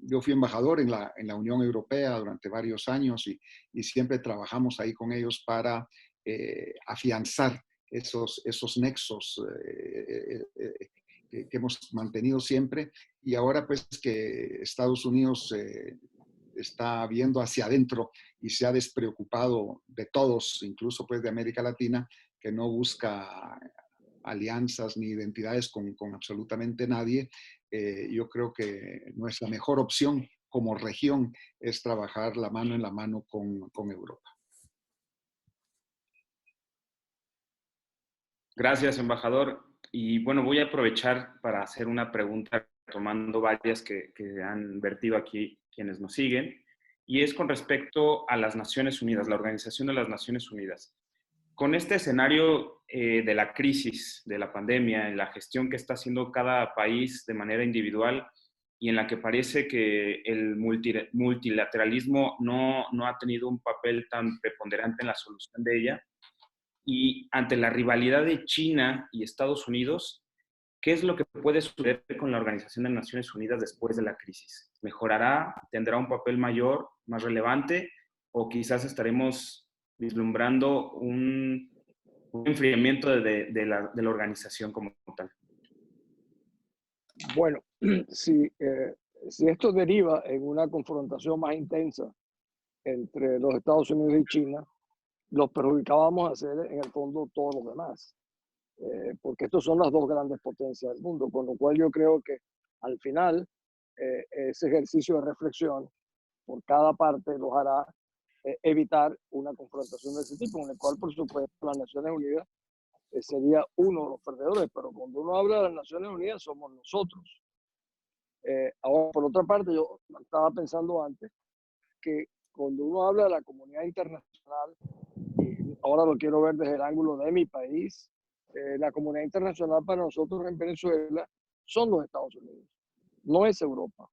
yo fui embajador en la Unión Europea durante varios años y siempre trabajamos ahí con ellos para afianzar esos nexos que hemos mantenido siempre, y ahora pues que Estados Unidos está viendo hacia adentro y se ha despreocupado de todos, incluso pues de América Latina, que no busca alianzas ni identidades con absolutamente nadie. Yo creo que nuestra mejor opción como región es trabajar la mano en la mano con Europa. Gracias, embajador. Y bueno, voy a aprovechar para hacer una pregunta tomando varias que han vertido aquí quienes nos siguen, y es con respecto a las Naciones Unidas, la Organización de las Naciones Unidas. Con este escenario de la crisis, de la pandemia, en la gestión que está haciendo cada país de manera individual y en la que parece que el multilateralismo no ha tenido un papel tan preponderante en la solución de ella, y ante la rivalidad de China y Estados Unidos, ¿qué es lo que puede suceder con la Organización de Naciones Unidas después de la crisis? ¿Mejorará? ¿Tendrá un papel mayor, más relevante? ¿O quizás estaremos vislumbrando un enfriamiento de la organización como tal? Bueno, si esto deriva en una confrontación más intensa entre los Estados Unidos y China, los perjudicábamos a hacer en el fondo todos los demás, porque estos son las dos grandes potencias del mundo, con lo cual yo creo que al final ese ejercicio de reflexión por cada parte los hará evitar una confrontación de ese tipo, en el cual por supuesto las Naciones Unidas sería uno de los perdedores, pero cuando uno habla de las Naciones Unidas somos nosotros. Ahora, por otra parte, yo estaba pensando antes que cuando uno habla de la comunidad internacional, y ahora lo quiero ver desde el ángulo de mi país, la comunidad internacional para nosotros en Venezuela son los Estados Unidos, no es Europa.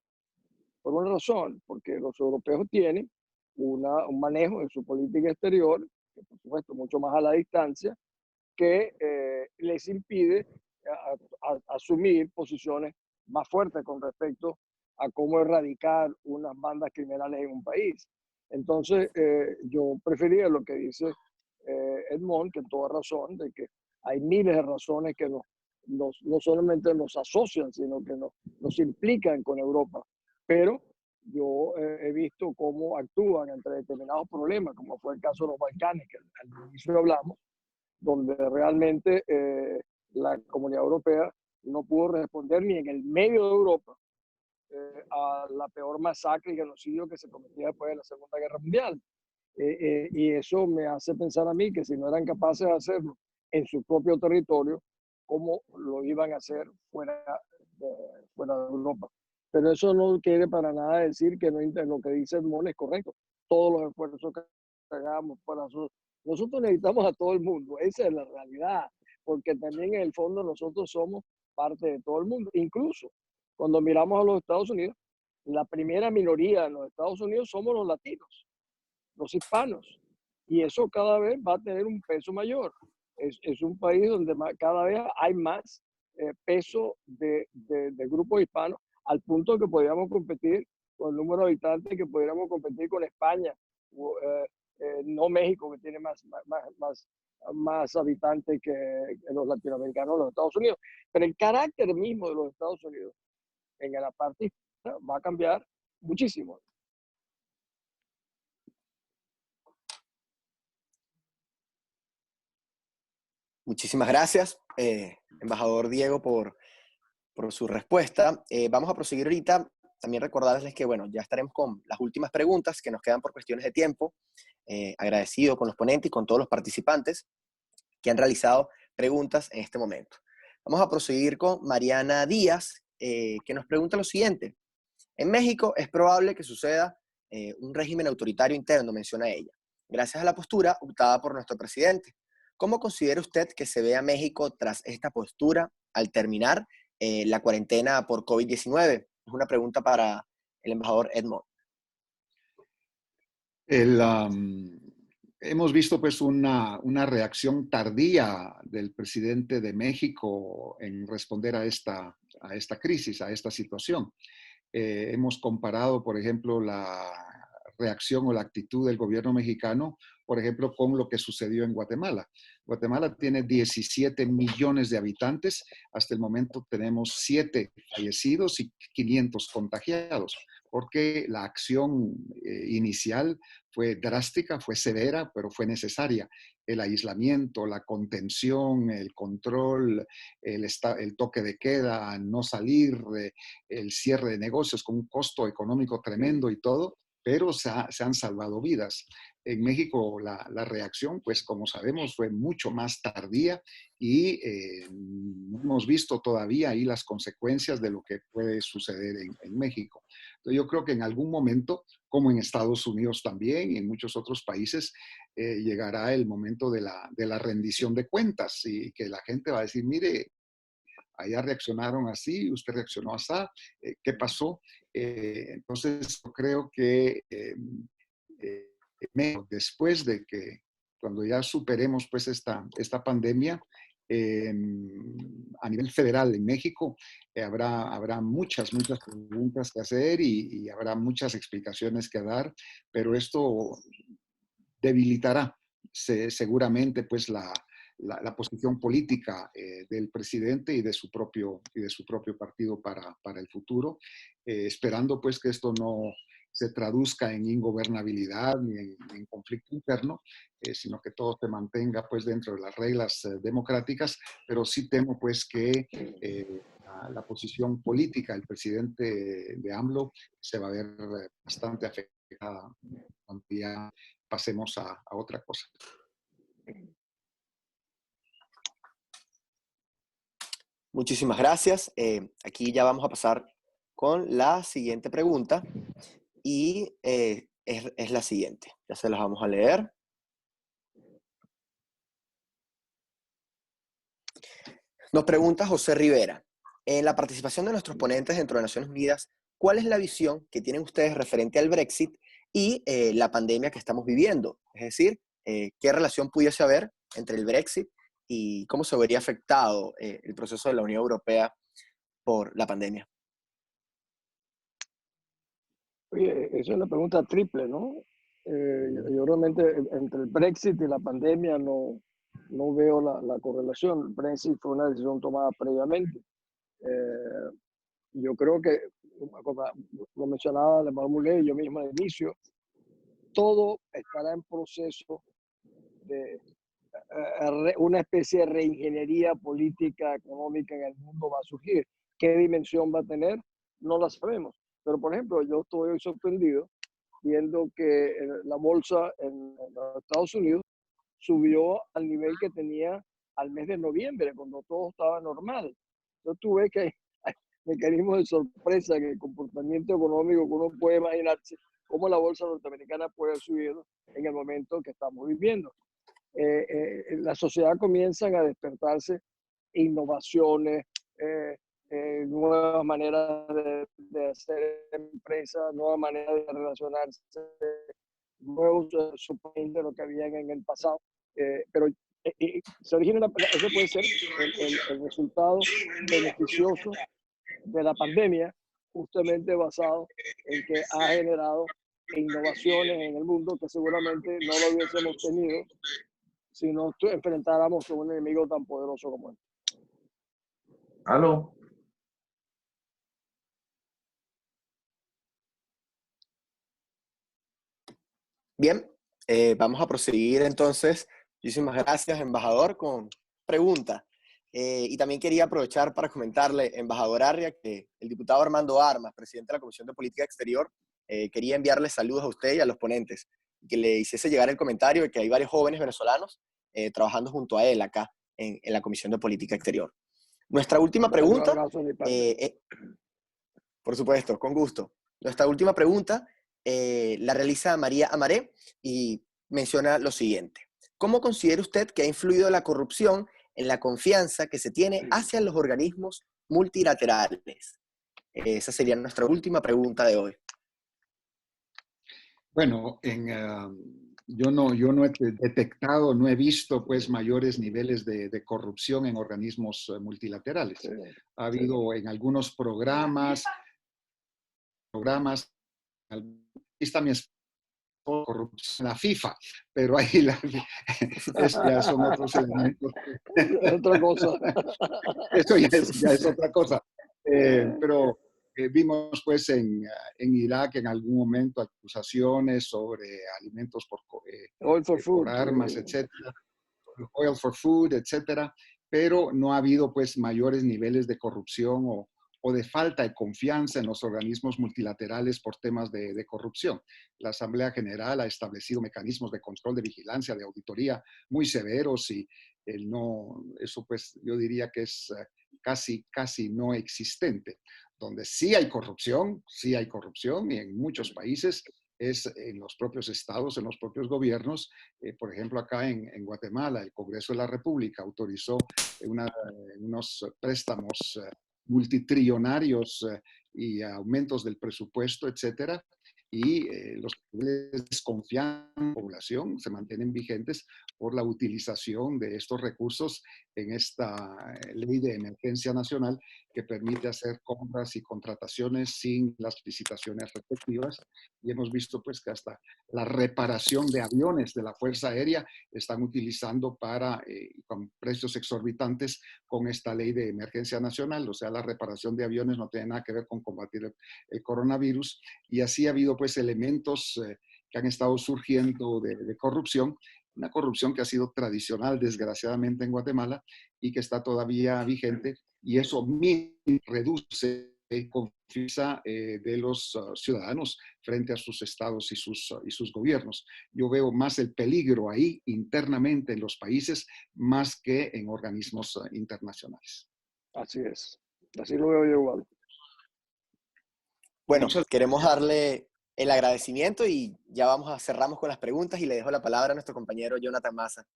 Por una razón, porque los europeos tienen un manejo en su política exterior, que por supuesto mucho más a la distancia, que les impide asumir posiciones más fuertes con respecto a cómo erradicar unas bandas criminales en un país. Entonces, yo prefería lo que dice Edmond, que en toda razón, de que hay miles de razones que no solamente nos asocian, sino que nos implican con Europa. Pero yo he visto cómo actúan entre determinados problemas, como fue el caso de los Balcanes, que al inicio hablamos, donde realmente la Comunidad Europea no pudo responder ni en el medio de Europa a la peor masacre y genocidio que se cometía después de la Segunda Guerra Mundial. Y eso me hace pensar a mí que si no eran capaces de hacerlo en su propio territorio, ¿cómo lo iban a hacer fuera de Europa? Pero eso no quiere para nada decir que lo que dice Edmond es correcto. Todos los esfuerzos que hagamos para nosotros necesitamos a todo el mundo, esa es la realidad, porque también en el fondo nosotros somos parte de todo el mundo. Incluso cuando miramos a los Estados Unidos, la primera minoría en los Estados Unidos somos los latinos, los hispanos, y eso cada vez va a tener un peso mayor. Es un país donde cada vez hay más peso de grupos hispanos, al punto que podríamos competir con el número de habitantes, que podríamos competir con España, no México, que tiene más habitantes que los latinoamericanos de los Estados Unidos. Pero el carácter mismo de los Estados Unidos en la parte hispana va a cambiar muchísimo. Muchísimas gracias, embajador Diego, por su respuesta. Vamos a proseguir ahorita. También recordarles que, bueno, ya estaremos con las últimas preguntas que nos quedan por cuestiones de tiempo. Agradecido con los ponentes y con todos los participantes que han realizado preguntas en este momento. Vamos a proseguir con Mariana Díaz, que nos pregunta lo siguiente. En México es probable que suceda un régimen autoritario interno, menciona ella, gracias a la postura optada por nuestro presidente. ¿Cómo considera usted que se ve a México tras esta postura al terminar la cuarentena por COVID-19? Es una pregunta para el embajador Edmond. Hemos visto pues una reacción tardía del presidente de México en responder a esta crisis, a esta situación. Hemos comparado, por ejemplo, la reacción o la actitud del gobierno mexicano, por ejemplo, con lo que sucedió en Guatemala. Guatemala tiene 17 millones de habitantes. Hasta el momento tenemos 7 fallecidos y 500 contagiados, porque la acción inicial fue drástica, fue severa, pero fue necesaria. El aislamiento, la contención, el control, el toque de queda, no salir, el cierre de negocios con un costo económico tremendo y todo, pero se han salvado vidas. En México la reacción, pues como sabemos, fue mucho más tardía y no hemos visto todavía ahí las consecuencias de lo que puede suceder en México. Entonces, yo creo que en algún momento, como en Estados Unidos también y en muchos otros países, llegará el momento de la rendición de cuentas y que la gente va a decir, mire, allá reaccionaron así, usted reaccionó así, ¿qué pasó? Entonces, yo creo que después de que, cuando ya superemos pues esta pandemia, a nivel federal en México, habrá muchas preguntas que hacer y habrá muchas explicaciones que dar, pero esto debilitará seguramente pues la posición política del presidente y de su propio partido para el futuro, esperando pues que esto no se traduzca en ingobernabilidad ni en conflicto interno, sino que todo se mantenga pues dentro de las reglas democráticas, pero sí temo pues que la posición política del presidente de AMLO se va a ver bastante afectada cuando ya pasemos a otra cosa. Muchísimas gracias. Aquí ya vamos a pasar con la siguiente pregunta y es la siguiente. Ya se las vamos a leer. Nos pregunta José Rivera. En la participación de nuestros ponentes dentro de Naciones Unidas, ¿cuál es la visión que tienen ustedes referente al Brexit y la pandemia que estamos viviendo? Es decir, ¿qué relación pudiese haber entre el Brexit y cómo se vería afectado el proceso de la Unión Europea por la pandemia. Oye, esa es una pregunta triple, ¿no? Yo realmente entre el Brexit y la pandemia no veo la correlación. El Brexit fue una decisión tomada previamente. Yo creo que, como lo mencionaba Lemar Mullet y yo mismo al inicio, todo estará en proceso de una especie de reingeniería política, económica en el mundo va a surgir. ¿Qué dimensión va a tener? No la sabemos. Pero, por ejemplo, yo estoy sorprendido viendo que la bolsa en los Estados Unidos subió al nivel que tenía al mes de noviembre, cuando todo estaba normal. Entonces tú ves que hay mecanismos de sorpresa, que el comportamiento económico que uno puede imaginarse, cómo la bolsa norteamericana puede haber subido en el momento que estamos viviendo. La sociedad comienzan a despertarse innovaciones, nuevas maneras de hacer empresas, nuevas maneras de relacionarse, nuevos suplementos de lo que habían en el pasado. Pero se origina eso puede ser el resultado beneficioso de la pandemia, justamente basado en que ha generado innovaciones en el mundo que seguramente no lo hubiésemos tenido si no enfrentáramos a un enemigo tan poderoso como él. ¿Aló? Bien, vamos a proseguir entonces. Muchísimas gracias, embajador, con pregunta. Y también quería aprovechar para comentarle, embajador Arria, que el diputado Armando Armas, presidente de la Comisión de Política Exterior, quería enviarle saludos a usted y a los ponentes, y que le hiciese llegar el comentario de que hay varios jóvenes venezolanos trabajando junto a él acá en la Comisión de Política Exterior. Nuestra última pregunta, por supuesto, con gusto. Nuestra última pregunta la realiza María Amaré y menciona lo siguiente. ¿Cómo considera usted que ha influido la corrupción en la confianza que se tiene hacia los organismos multilaterales? Esa sería nuestra última pregunta de hoy. Bueno, yo no he detectado, no he visto pues mayores niveles de corrupción en organismos multilaterales. Ha habido en algunos programas, está mi corrupción en la FIFA, pero ahí ya son otros elementos. Otra cosa. Eso ya es otra cosa. Pero vimos pues en Irak en algún momento acusaciones sobre alimentos por armas, etcétera, oil for food, etcétera, pero no ha habido pues mayores niveles de corrupción o de falta de confianza en los organismos multilaterales por temas de corrupción. La Asamblea General ha establecido mecanismos de control, de vigilancia, de auditoría muy severos y eso pues yo diría que es casi no existente. Donde sí hay corrupción y en muchos países es en los propios estados, en los propios gobiernos. Por ejemplo, acá en Guatemala, el Congreso de la República autorizó unos préstamos multitrillonarios y aumentos del presupuesto, etcétera, y los niveles de desconfianza en la población se mantienen vigentes por la utilización de estos recursos en esta ley de emergencia nacional que permite hacer compras y contrataciones sin las licitaciones respectivas. Y hemos visto pues que hasta la reparación de aviones de la Fuerza Aérea están utilizando con precios exorbitantes con esta ley de emergencia nacional. O sea, la reparación de aviones no tiene nada que ver con combatir el coronavirus. Y así ha habido pues elementos que han estado surgiendo de corrupción, una corrupción que ha sido tradicional desgraciadamente en Guatemala y que está todavía vigente, y eso reduce confianza de los ciudadanos frente a sus estados y sus gobiernos. Yo veo más el peligro ahí internamente en los países más que en organismos internacionales. Así es, así lo veo yo igual. Bueno, queremos darle el agradecimiento y ya cerramos con las preguntas y le dejo la palabra a nuestro compañero Jonathan Maza.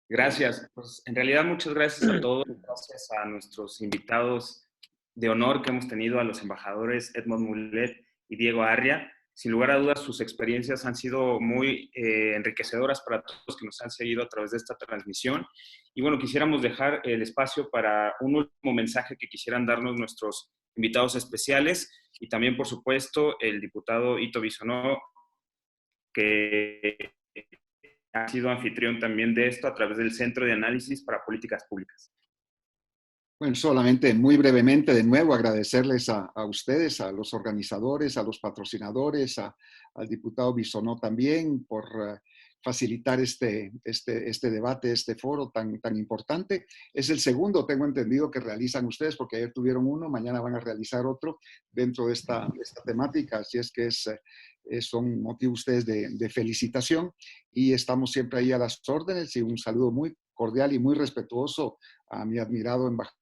Gracias. Pues en realidad muchas gracias a todos, gracias a nuestros invitados de honor que hemos tenido, a los embajadores Edmond Mullet y Diego Arria. Sin lugar a dudas, sus experiencias han sido muy enriquecedoras para todos los que nos han seguido a través de esta transmisión. Y bueno, quisiéramos dejar el espacio para un último mensaje que quisieran darnos nuestros invitados especiales y también, por supuesto, el diputado Ito Bisonó, que ha sido anfitrión también de esto a través del Centro de Análisis para Políticas Públicas. Bueno, solamente muy brevemente, de nuevo, agradecerles a ustedes, a los organizadores, a los patrocinadores, al diputado Bisonó también por facilitar este debate, este foro tan importante. Es el segundo, tengo entendido, que realizan ustedes, porque ayer tuvieron uno, mañana van a realizar otro dentro de esta temática, así es que son motivos ustedes de felicitación y estamos siempre ahí a las órdenes y un saludo muy cordial y muy respetuoso a mi admirado embajador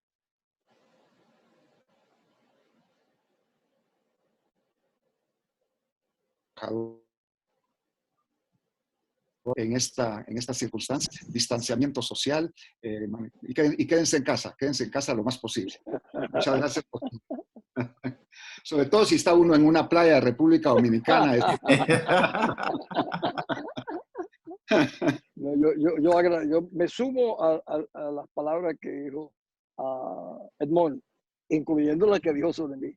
en esta circunstancia, distanciamiento social, y quédense en casa lo más posible. Muchas gracias por... Sobre todo si está uno en una playa de República Dominicana. No, yo me sumo a las palabras que dijo Edmond, incluyendo las que dijo sobre mí.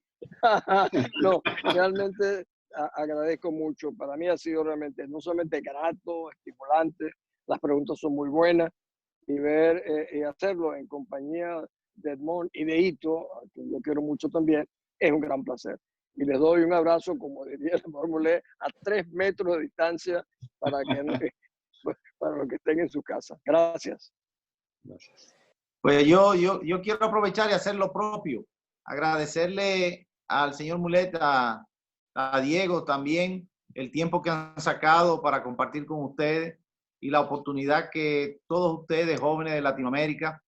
No, realmente agradezco mucho. Para mí ha sido realmente no solamente grato, estimulante, las preguntas son muy buenas y ver y hacerlo en compañía de Edmond y de Ito, a quien yo quiero mucho también, es un gran placer. Y les doy un abrazo, como diría la Formulé, a 3 metros de distancia para los que estén en su casa. Gracias. Gracias. Pues yo quiero aprovechar y hacer lo propio. Agradecerle al señor Mulet, a Diego también, el tiempo que han sacado para compartir con ustedes y la oportunidad que todos ustedes, jóvenes de Latinoamérica,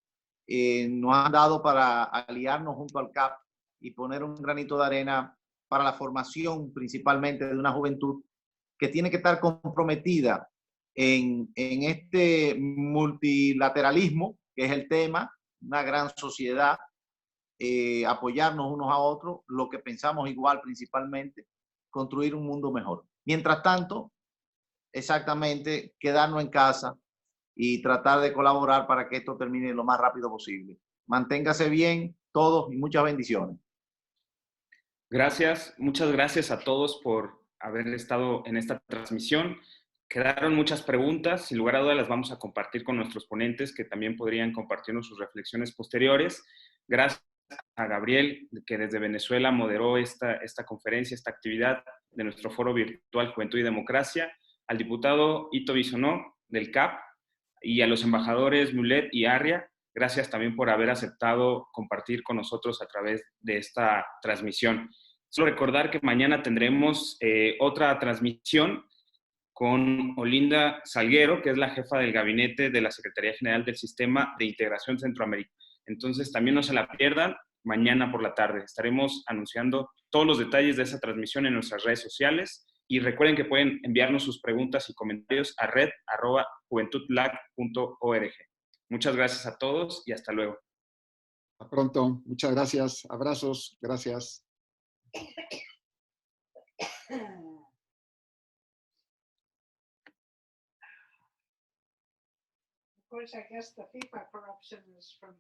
nos han dado para aliarnos junto al CAP y poner un granito de arena para la formación principalmente de una juventud que tiene que estar comprometida en este multilateralismo, que es el tema, una gran sociedad, apoyarnos unos a otros, lo que pensamos igual principalmente, construir un mundo mejor. Mientras tanto, exactamente, quedarnos en casa y tratar de colaborar para que esto termine lo más rápido posible. Manténgase bien todos y muchas bendiciones. Gracias, muchas gracias a todos por haber estado en esta transmisión. Quedaron muchas preguntas, sin lugar a dudas las vamos a compartir con nuestros ponentes que también podrían compartirnos sus reflexiones posteriores. Gracias a Gabriel, que desde Venezuela moderó esta conferencia, esta actividad de nuestro foro virtual Juventud y Democracia, al diputado Ito Bisonó del CAP y a los embajadores Mulet y Arria. Gracias también por haber aceptado compartir con nosotros a través de esta transmisión. Solo recordar que mañana tendremos otra transmisión con Olinda Salguero, que es la jefa del gabinete de la Secretaría General del Sistema de Integración Centroamericana. Entonces, también no se la pierdan, mañana por la tarde. Estaremos anunciando todos los detalles de esa transmisión en nuestras redes sociales y recuerden que pueden enviarnos sus preguntas y comentarios a red@juventudlag.org. Muchas gracias a todos y hasta luego. Hasta pronto. Muchas gracias. Abrazos. Gracias. Of course, I guess the FIFA corruption is from